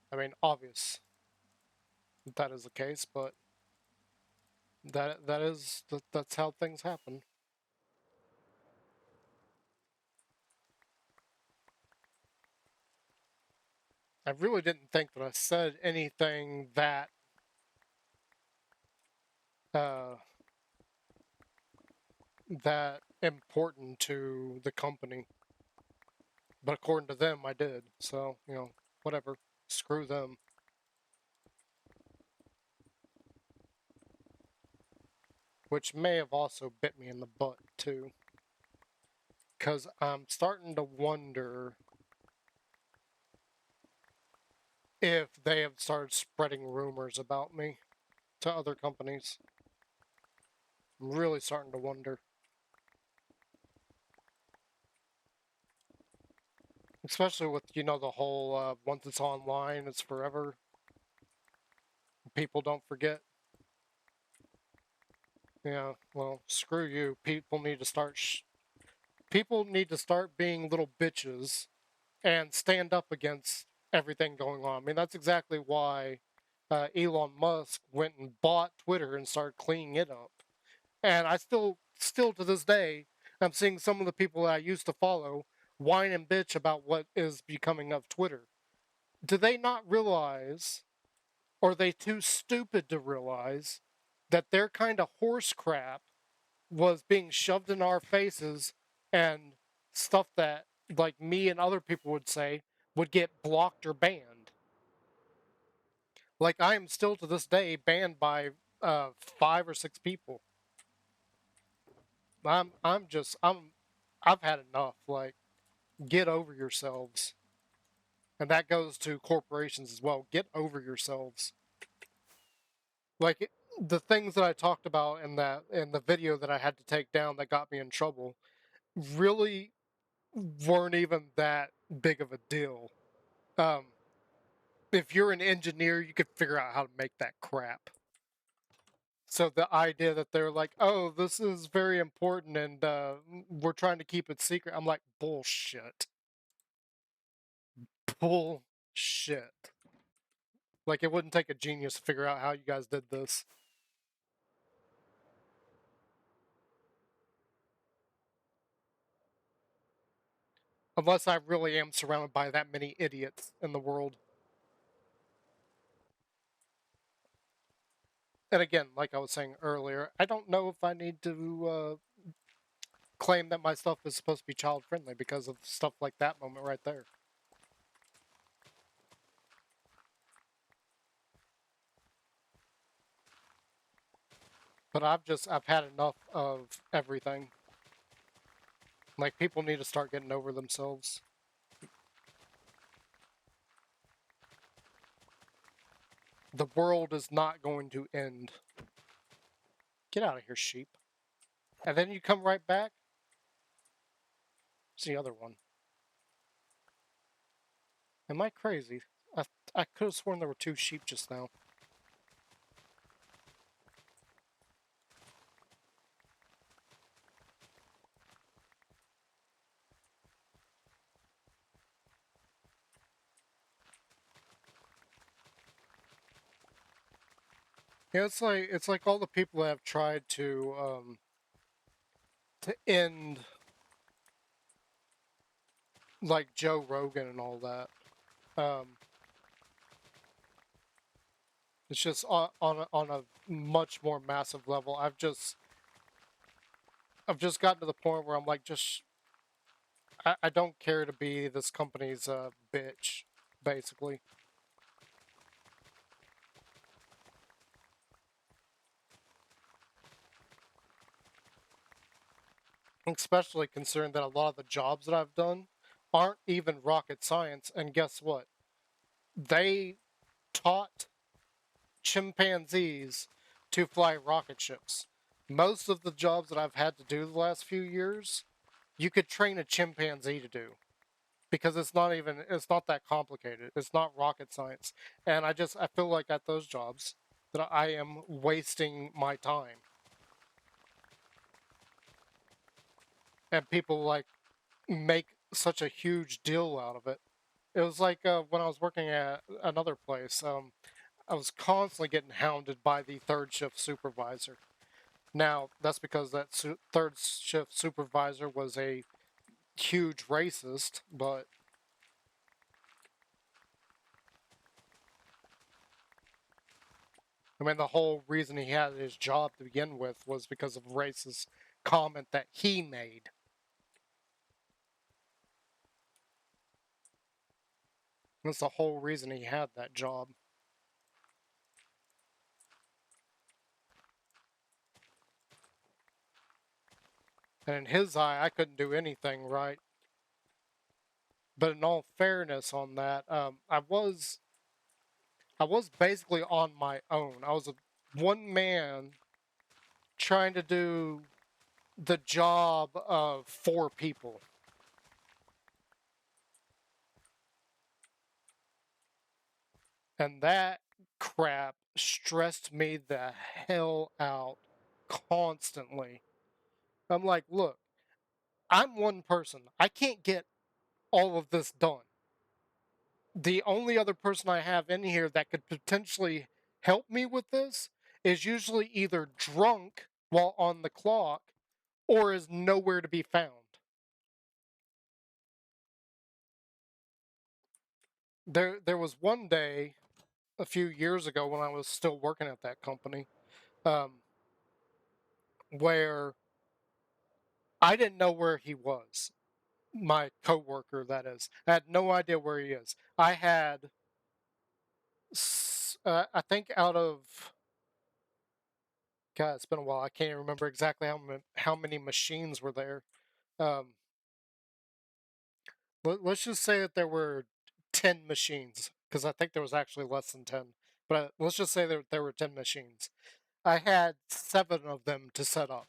I mean, obvious that is the case, but that's how things happen. I really didn't think that I said anything uh that important to the company. But according to them I did. So, whatever. Screw them. Which may have also bit me in the butt too. Because I'm starting to wonder if they have started spreading rumors about me to other companies. I'm really starting to wonder. Especially with, the whole once it's online, it's forever. People don't forget. Yeah, well, screw you. People need to start being little bitches and stand up against everything going on. I mean, that's exactly why Elon Musk went and bought Twitter and started cleaning it up. And I still to this day, I'm seeing some of the people that I used to follow whine and bitch about what is becoming of Twitter. Do they not realize, or are they too stupid to realize, that their kind of horse crap was being shoved in our faces and stuff that, like me and other people would say, would get blocked or banned? Like, I am still to this day banned by 5 or 6 people. I've had enough. Like, get over yourselves. And that goes to corporations as well. Get over yourselves. Like, the things that I talked about in the video that I had to take down that got me in trouble really weren't even that big of a deal. Um, if you're an engineer, you could figure out how to make that crap. So the idea that they're like, "Oh, this is very important, and we're trying to keep it secret," I'm like, bullshit, bullshit. Like, it wouldn't take a genius to figure out how you guys did this. Unless I really am surrounded by that many idiots in the world. And again, like I was saying earlier, I don't know if I need to claim that my stuff is supposed to be child friendly because of stuff like that moment right there. But I've had enough of everything. Like, people need to start getting over themselves. The world is not going to end. Get out of here, sheep. And then you come right back. It's the other one. Am I crazy? I could have sworn there were 2 sheep just now. Yeah, it's like all the people that have tried to end, like Joe Rogan and all that. Um, it's just on a much more massive level. I've just gotten to the point where I'm like, just I don't care to be this company's bitch, basically. Especially considering that a lot of the jobs that I've done aren't even rocket science. And guess what? They taught chimpanzees to fly rocket ships. Most of the jobs that I've had to do the last few years, you could train a chimpanzee to do because it's not that complicated. It's not rocket science. And I feel like at those jobs that I am wasting my time. And people like make such a huge deal out of it. It was like when I was working at another place. I was constantly getting hounded by the third shift supervisor. Now, that's because that third shift supervisor was a huge racist, but I mean, the whole reason he had his job to begin with was because of a racist comment that he made. That's the whole reason he had that job. And in his eye, I couldn't do anything right. But in all fairness on that, I was basically on my own. I was a one man trying to do the job of 4 people. And that crap stressed me the hell out constantly. I'm like, look, I'm one person. I can't get all of this done. The only other person I have in here that could potentially help me with this is usually either drunk while on the clock or is nowhere to be found. There was one day a few years ago when I was still working at that company, um, where I didn't know where he was. My coworker, that is, I had no idea where he is. I had, I think, out of God, it's been a while. I can't even remember exactly how many machines were there. Um, let's just say that there were 10 machines, because I think there was actually less than 10. But let's just say there were 10 machines. I had 7 of them to set up.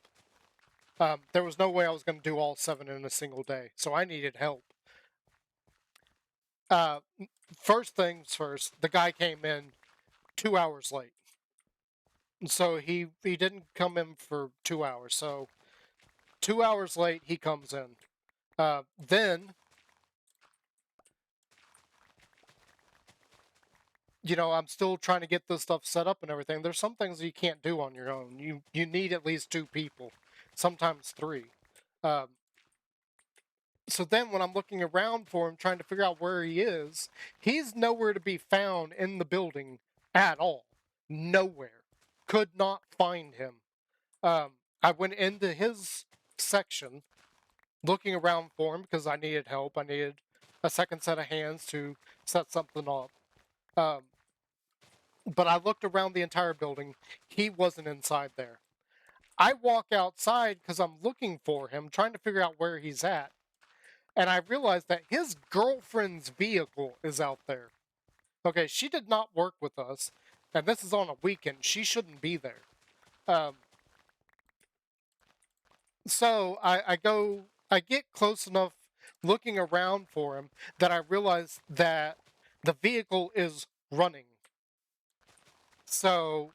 There was no way I was going to do all 7 in a single day, so I needed help. Uh, First things first, the guy came in 2 hours late, so he didn't come in for 2 hours. So 2 hours late, he comes in. Then, I'm still trying to get this stuff set up and everything. There's some things you can't do on your own. You need at least 2 people, sometimes 3. Um, so then when I'm looking around for him, trying to figure out where he is, he's nowhere to be found in the building at all. Nowhere. Could not find him. I went into his section looking around for him because I needed help. I needed a second set of hands to set something up. Um, but I looked around the entire building. He wasn't inside there. I walk outside because I'm looking for him, trying to figure out where he's at. And I realized that his girlfriend's vehicle is out there. Okay, she did not work with us, and this is on a weekend. She shouldn't be there. Um, so I get close enough looking around for him that I realize that the vehicle is running. So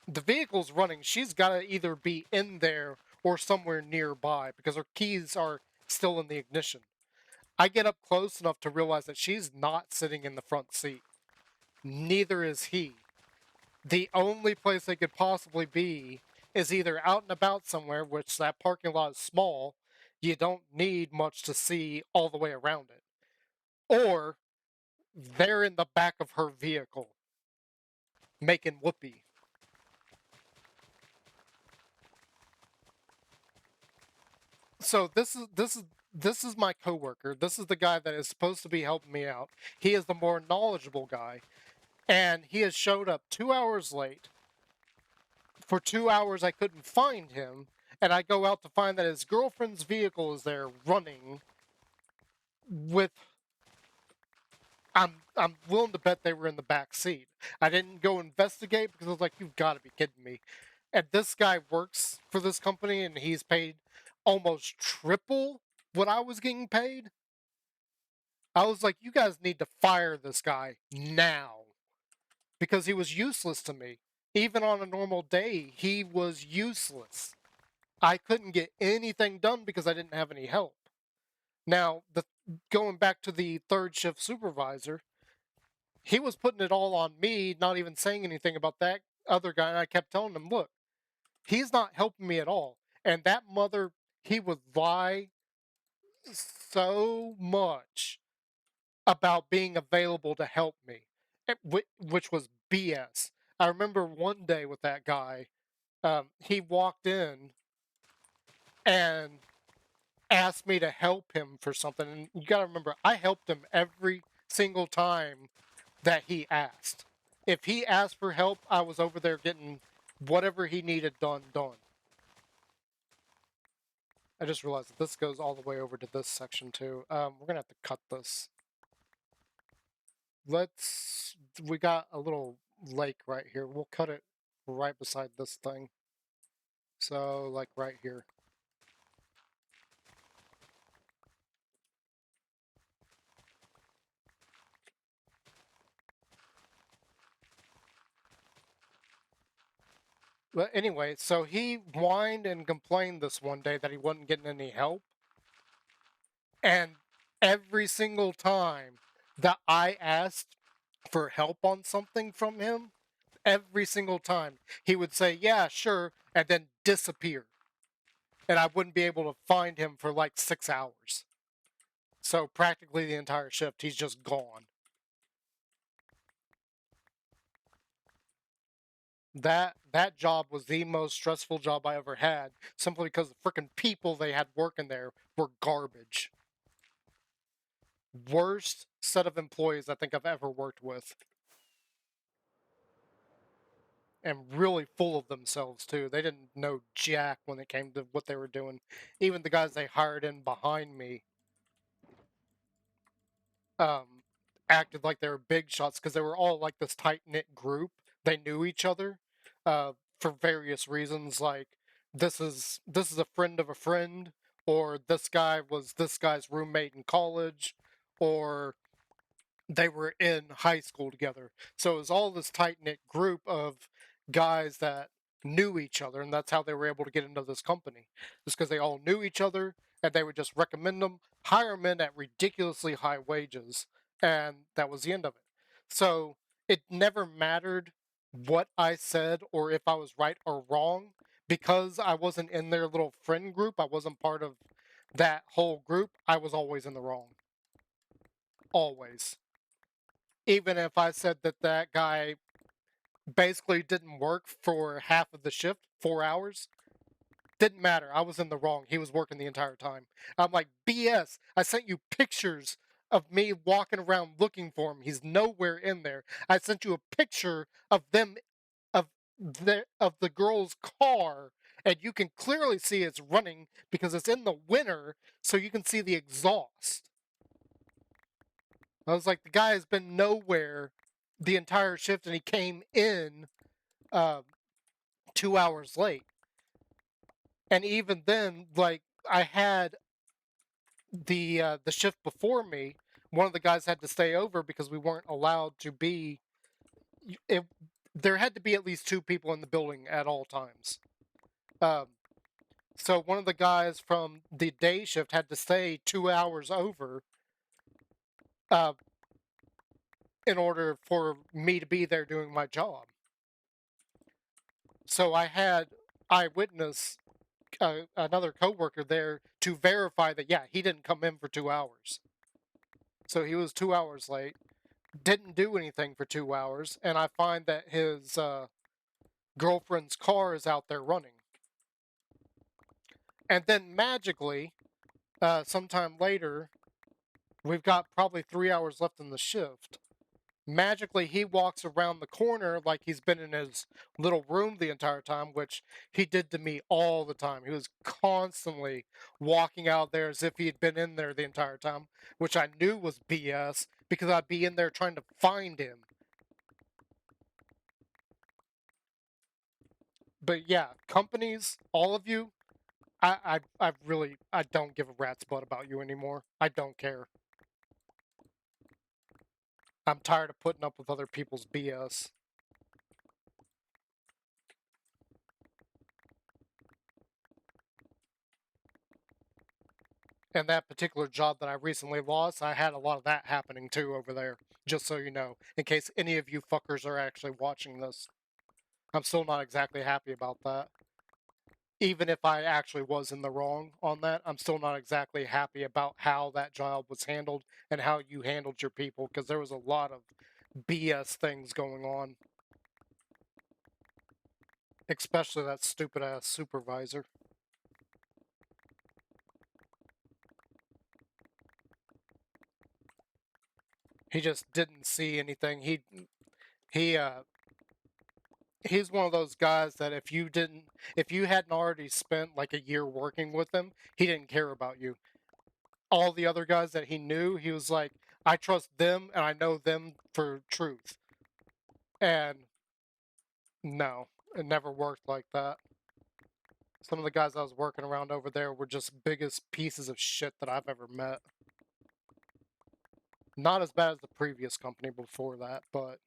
the vehicle's running. She's got to either be in there or somewhere nearby because her keys are still in the ignition. I get up close enough to realize that she's not sitting in the front seat. Neither is he. The only place they could possibly be is either out and about somewhere, which that parking lot is small. You don't need much to see all the way around it. Or they're in the back of her vehicle making whoopee. So this is my coworker. This is the guy that is supposed to be helping me out. He is the more knowledgeable guy, and he has showed up 2 hours late. For 2 hours, I couldn't find him, and I go out to find that his girlfriend's vehicle is there running. With I'm willing to bet they were in the back seat. I didn't go investigate because I was like, you've got to be kidding me. And this guy works for this company, and he's paid almost triple what I was getting paid. I was like, you guys need to fire this guy now because he was useless to me. Even on a normal day, he was useless. I couldn't get anything done because I didn't have any help. Now, going back to the third shift supervisor, he was putting it all on me, not even saying anything about that other guy. And I kept telling him, look, he's not helping me at all. And that mother, he would lie so much about being available to help me, which was BS. I remember one day with that guy, he walked in and asked me to help him for something. And you got to remember, I helped him every single time that he asked. If he asked for help, I was over there getting whatever he needed done. I just realized that this goes all the way over to this section too. We're gonna have to cut this. We got a little lake right here. We'll cut it right beside this thing. So, like right here. But anyway, so he whined and complained this one day that he wasn't getting any help. And every single time that I asked for help on something from him, Every single time he would say, "Yeah, sure," and then disappear. And I wouldn't be able to find him for like 6 hours. So practically the entire shift, he's just gone. That job was the most stressful job I ever had, simply because the freaking people they had working there were garbage. Worst set of employees I think I've ever worked with. And really full of themselves too. They didn't know jack when it came to what they were doing. Even the guys they hired in behind me um, acted like they were big shots because they were all like this tight knit group. They knew each other for various reasons, like this is a friend of a friend, or this guy was this guy's roommate in college, or they were in high school together. So it was all this tight knit group of guys that knew each other, and that's how they were able to get into this company. Just because they all knew each other, and they would just recommend them, hire them in at ridiculously high wages, and that was the end of it. So it never mattered what I said or if I was right or wrong, because I wasn't in their little friend group. I wasn't part of that whole group. I was always in the wrong. Always. Even if I said that that guy basically didn't work for half of the shift, 4 hours, didn't matter. I was in the wrong. He was working the entire time. I'm like, BS. I sent you pictures of me walking around looking for him. He's nowhere in there. I sent you a picture of them of the girl's car, and you can clearly see it's running because it's in the winter, so you can see the exhaust. I was like, the guy has been nowhere the entire shift, and he came in uh, 2 hours late. And even then, like I had the shift before me. One of the guys had to stay over because we weren't allowed to be. It, there had to be at least two people in the building at all times. Um, so one of the guys from the day shift had to stay 2 hours over uh, in order for me to be there doing my job. So I had eyewitness another coworker there to verify that yeah he didn't come in for 2 hours. So he was 2 hours late, didn't do anything for 2 hours, and I find that his girlfriend's car is out there running. And then magically, sometime later, we've got probably 3 hours left in the shift. Magically, he walks around the corner like he's been in his little room the entire time, which he did to me all the time. He was constantly walking out there as if he had been in there the entire time, which I knew was BS because I'd be in there trying to find him. But yeah, companies, all of you, I really, I don't give a rat's butt about you anymore. I don't care. I'm tired of putting up with other people's BS. And that particular job that I recently lost, I had a lot of that happening too over there. Just so you know, in case any of you fuckers are actually watching this. I'm still not exactly happy about that. Even if I actually was in the wrong on that, I'm still not exactly happy about how that job was handled and how you handled your people, because there was a lot of BS things going on. Especially that stupid ass supervisor. He just didn't see anything. He he's one of those guys that if you hadn't already spent like a year working with him, he didn't care about you. All the other guys that he knew, he was like, I trust them and I know them for truth. And no, it never worked like that. Some of the guys I was working around over there were just biggest pieces of shit that I've ever met. Not as bad as the previous company before that, but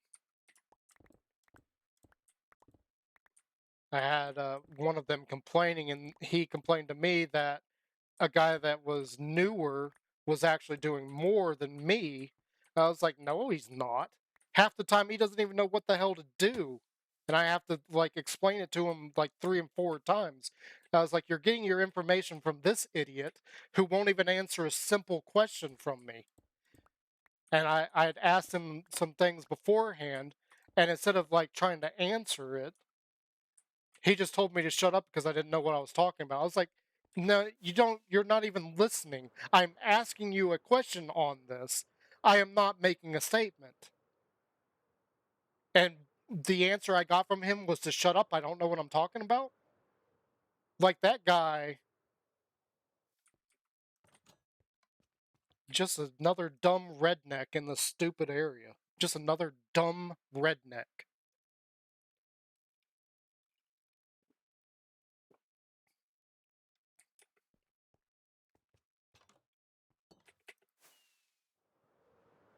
I had one of them complaining, and he complained to me that a guy that was newer was actually doing more than me. I was like, no, he's not. Half the time, he doesn't even know what the hell to do. And I have to like explain it to him like 3 and 4 times. I was like, "You're getting your information from this idiot who won't even answer a simple question from me." And I had asked him some things beforehand, and instead of like trying to answer it, he just told me to shut up because I didn't know what I was talking about. I was like, "No, you don't. You're not even listening. I'm asking you a question on this. I am not making a statement." And the answer I got from him was to shut up. I don't know what I'm talking about. Like that guy, just another dumb redneck in the stupid area. Just another dumb redneck.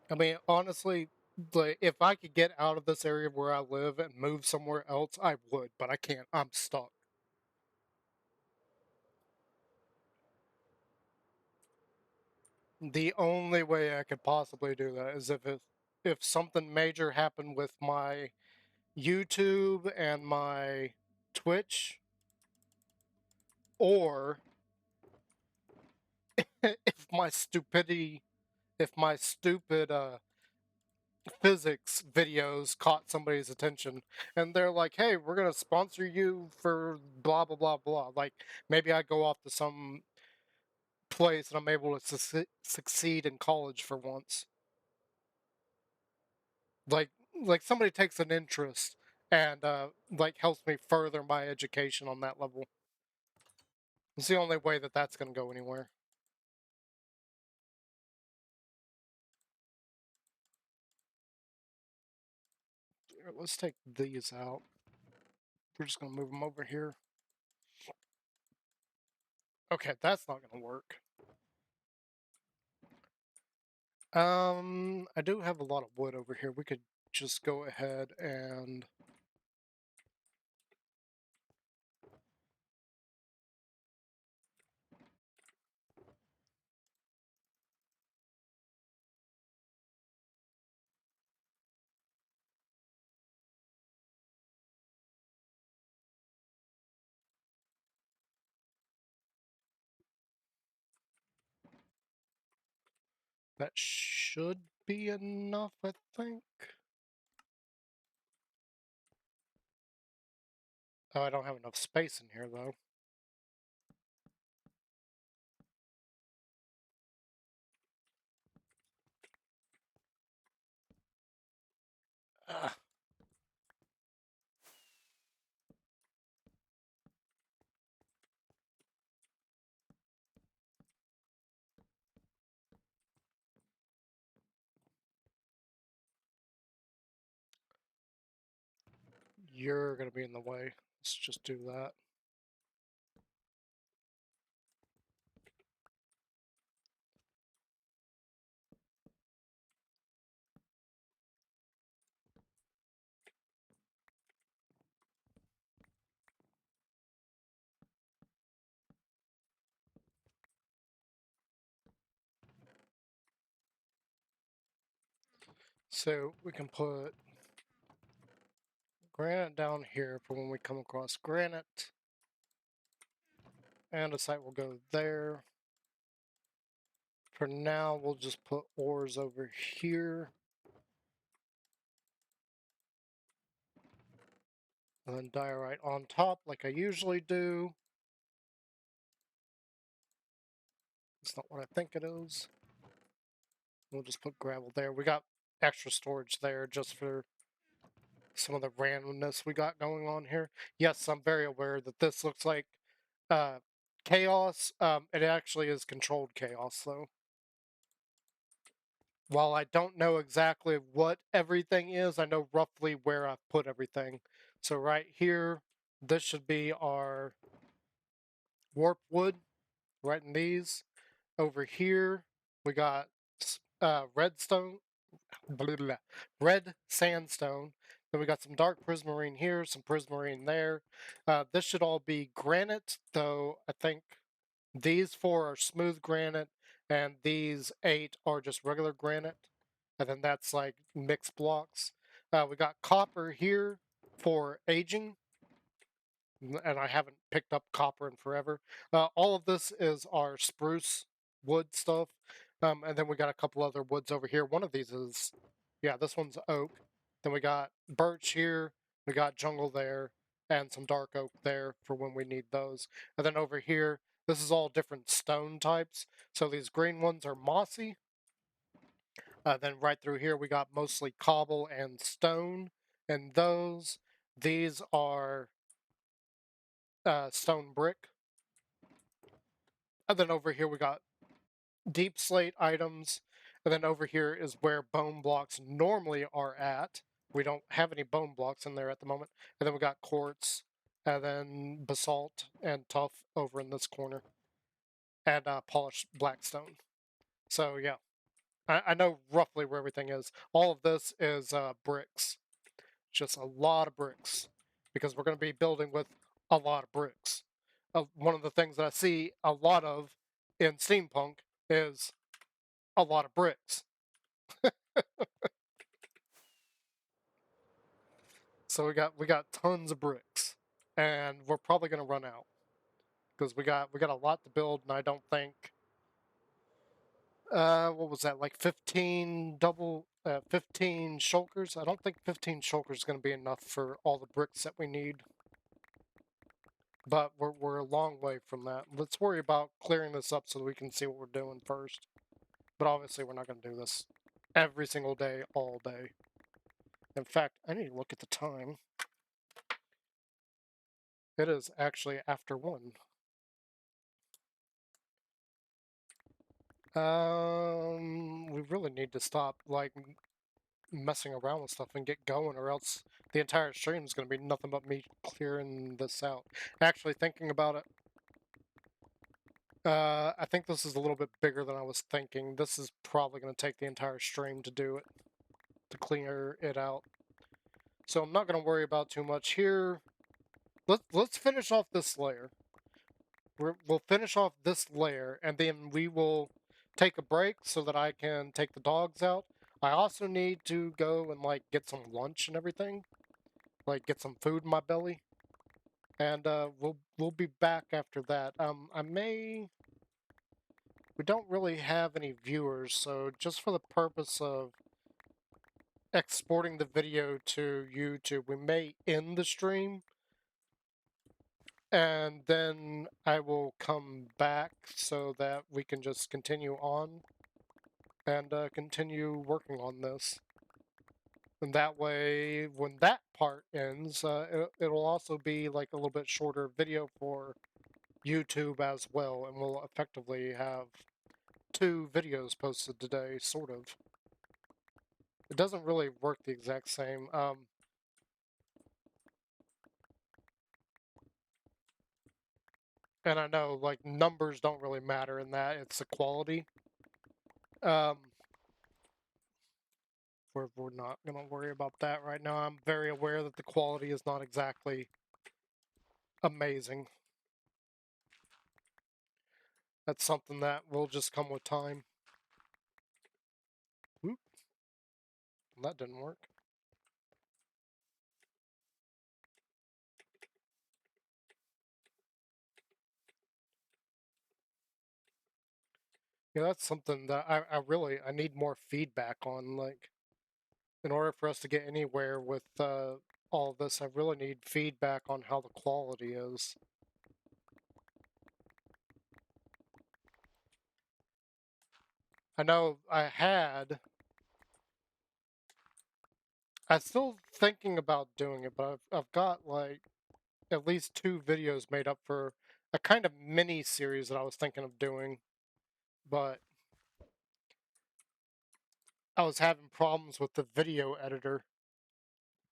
I mean, honestly, like if I could get out of this area where I live and move somewhere else, I would, but I can't. I'm stuck. The only way I could possibly do that is if something major happened with my YouTube and my Twitch, or if my stupidity, if my stupid physics videos caught somebody's attention and they're like, "Hey, we're going to sponsor you for blah blah blah blah." Like maybe I go off to some place and I'm able to succeed in college for once. Like like somebody takes an interest and like helps me further my education on that level. It's the only way that that's going to go anywhere. Here, let's take these out. We're just going to move them over here. Okay, that's not going to work. I do have a lot of wood over here. We could just go ahead and that should be enough, I think. Oh, I don't have enough space in here though. Ugh. You're gonna be in the way. Let's just do that. So we can put granite down here for when we come across granite. And a site will go there. For now, we'll just put ores over here. And then diorite on top like I usually do. It's not what I think it is. We'll just put gravel there. We got extra storage there just for some of the randomness we got going on here. Yes, I'm very aware that this looks like uh, chaos. It actually is controlled chaos, though. While I don't know exactly what everything is, I know roughly where I've put everything. So right here, this should be our warp wood, right in these. Over here, we got redstone, blah, blah, blah, red sandstone. Then we got some dark prismarine here, some prismarine there. This should all be granite, though I think these 4 are smooth granite, and these 8 are just regular granite. And then that's like mixed blocks. We got copper here. for aging, and I haven't picked up copper in forever. All of this is our spruce wood stuff, and then we got a couple other woods over here. One of these is, yeah, this one's oak. Then we got birch here, we got jungle there, and some dark oak there for when we need those. And then over here, this is all different stone types. So these green ones are mossy. Then right through here, we got mostly cobble and stone. And these are stone brick. And then over here, we got deep slate items. And then over here is where bone blocks normally are at. We don't have any bone blocks in there at the moment. And then we got quartz, and then basalt and tuff over in this corner, and polished blackstone. So yeah, I know roughly where everything is. All of this is bricks, just a lot of bricks, because we're going to be building with a lot of bricks. One of the things that I see a lot of in Steampunk is a lot of bricks. So we got tons of bricks, and we're probably going to run out because we got a lot to build, and I don't think what was that, like 15 shulkers? I don't think 15 shulkers is going to be enough for all the bricks that we need. But we're a long way from that. Let's worry about clearing this up so that we can see what we're doing first. But obviously we're not going to do this every single day, all day. In fact, I need to look at the time. It is actually after 1. We really need to stop, like, messing around with stuff and get going, or else the entire stream is going to be nothing but me clearing this out. Actually, thinking about it, I think this is a little bit bigger than I was thinking. This is probably going to take the entire stream to do it, to clear it out. So I'm not going to worry about too much here. Let's finish off this layer. We'll finish off this layer, and then we will take a break so that I can take the dogs out. I also need to go and, like, get some lunch and everything, like get some food in my belly, and we'll be back after that. We don't really have any viewers, so just for the purpose of exporting the video to YouTube, we may end the stream, and then I will come back so that we can just continue on and continue working on this. And that way, when that part ends, it'll also be like a little bit shorter video for YouTube as well, and we'll effectively have 2 videos posted today, sort of. It doesn't really work the exact same. And I know, like, numbers don't really matter in that, it's the quality. Um, we're not going to worry about that right now. I'm very aware that the quality is not exactly amazing. That's something that will just come with time. Oop, that didn't work. Yeah, that's something that I need more feedback on. Like, in order for us to get anywhere with all of this, I really need feedback on how the quality is. I know I'm still thinking about doing it, but I've got like at least 2 videos made up for a kind of mini series that I was thinking of doing, but I was having problems with the video editor.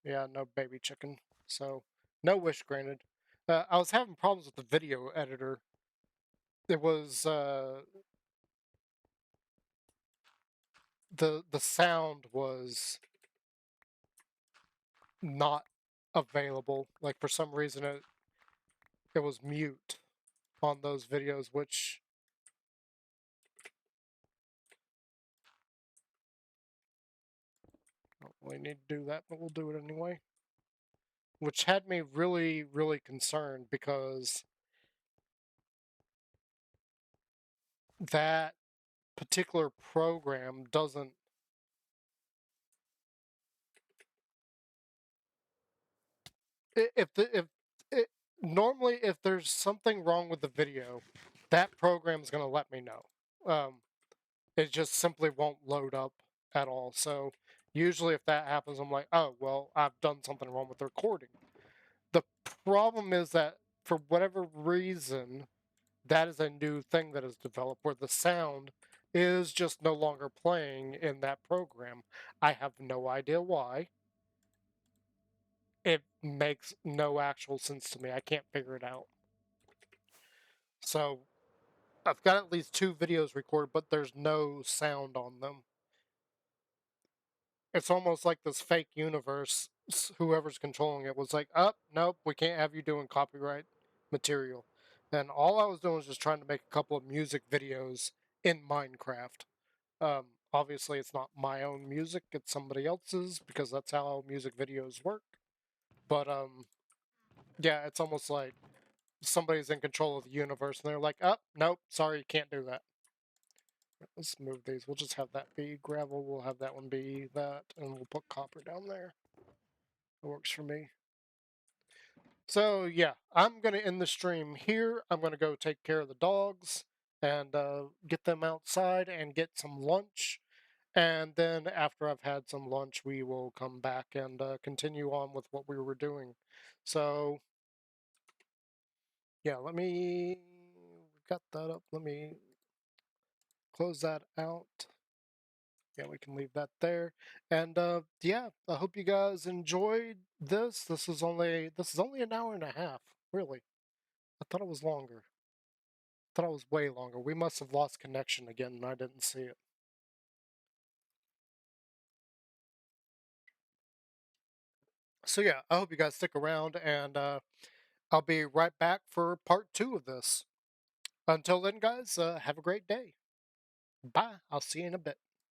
Yeah, no baby chicken, so no wish granted. I was having problems with the video editor. It was the sound was not available. Like, for some reason it was mute on those videos, which I don't really need to do that, but we'll do it anyway. which had me really, really concerned because that particular program doesn't. If it, normally if there's something wrong with the video, that program's gonna let me know. It just simply won't load up at all. So usually if that happens, I'm like, oh well, I've done something wrong with the recording. The problem is that for whatever reason, that is a new thing that is developed where the sound is just no longer playing in that program. I have no idea why. It makes no actual sense to me. I can't figure it out. So I've got at least 2 videos recorded, but there's no sound on them. It's almost like this fake universe. Whoever's controlling it was like, "Oh, nope, we can't have you doing copyright material." And all I was doing was just trying to make a couple of music videos in Minecraft. Obviously, it's not my own music; it's somebody else's because that's how music videos work. But yeah, it's almost like somebody's in control of the universe, and they're like, "Oh, nope, sorry, you can't do that." Let's move these. We'll just have that be gravel. We'll have that one be that, and we'll put copper down there. It works for me. So yeah, I'm gonna end the stream here. I'm gonna go take care of the dogs and get them outside and get some lunch. And then after I've had some lunch, we will come back and continue on with what we were doing. So yeah, let me got that up. Let me close that out. Yeah, we can leave that there. And yeah, I hope you guys enjoyed this. This is only an hour and a half, really. I thought it was longer. I thought it was way longer. We must have lost connection again and I didn't see it. So yeah, I hope you guys stick around and I'll be right back for part 2 of this. Until then, guys, have a great day. Bye. I'll see you in a bit.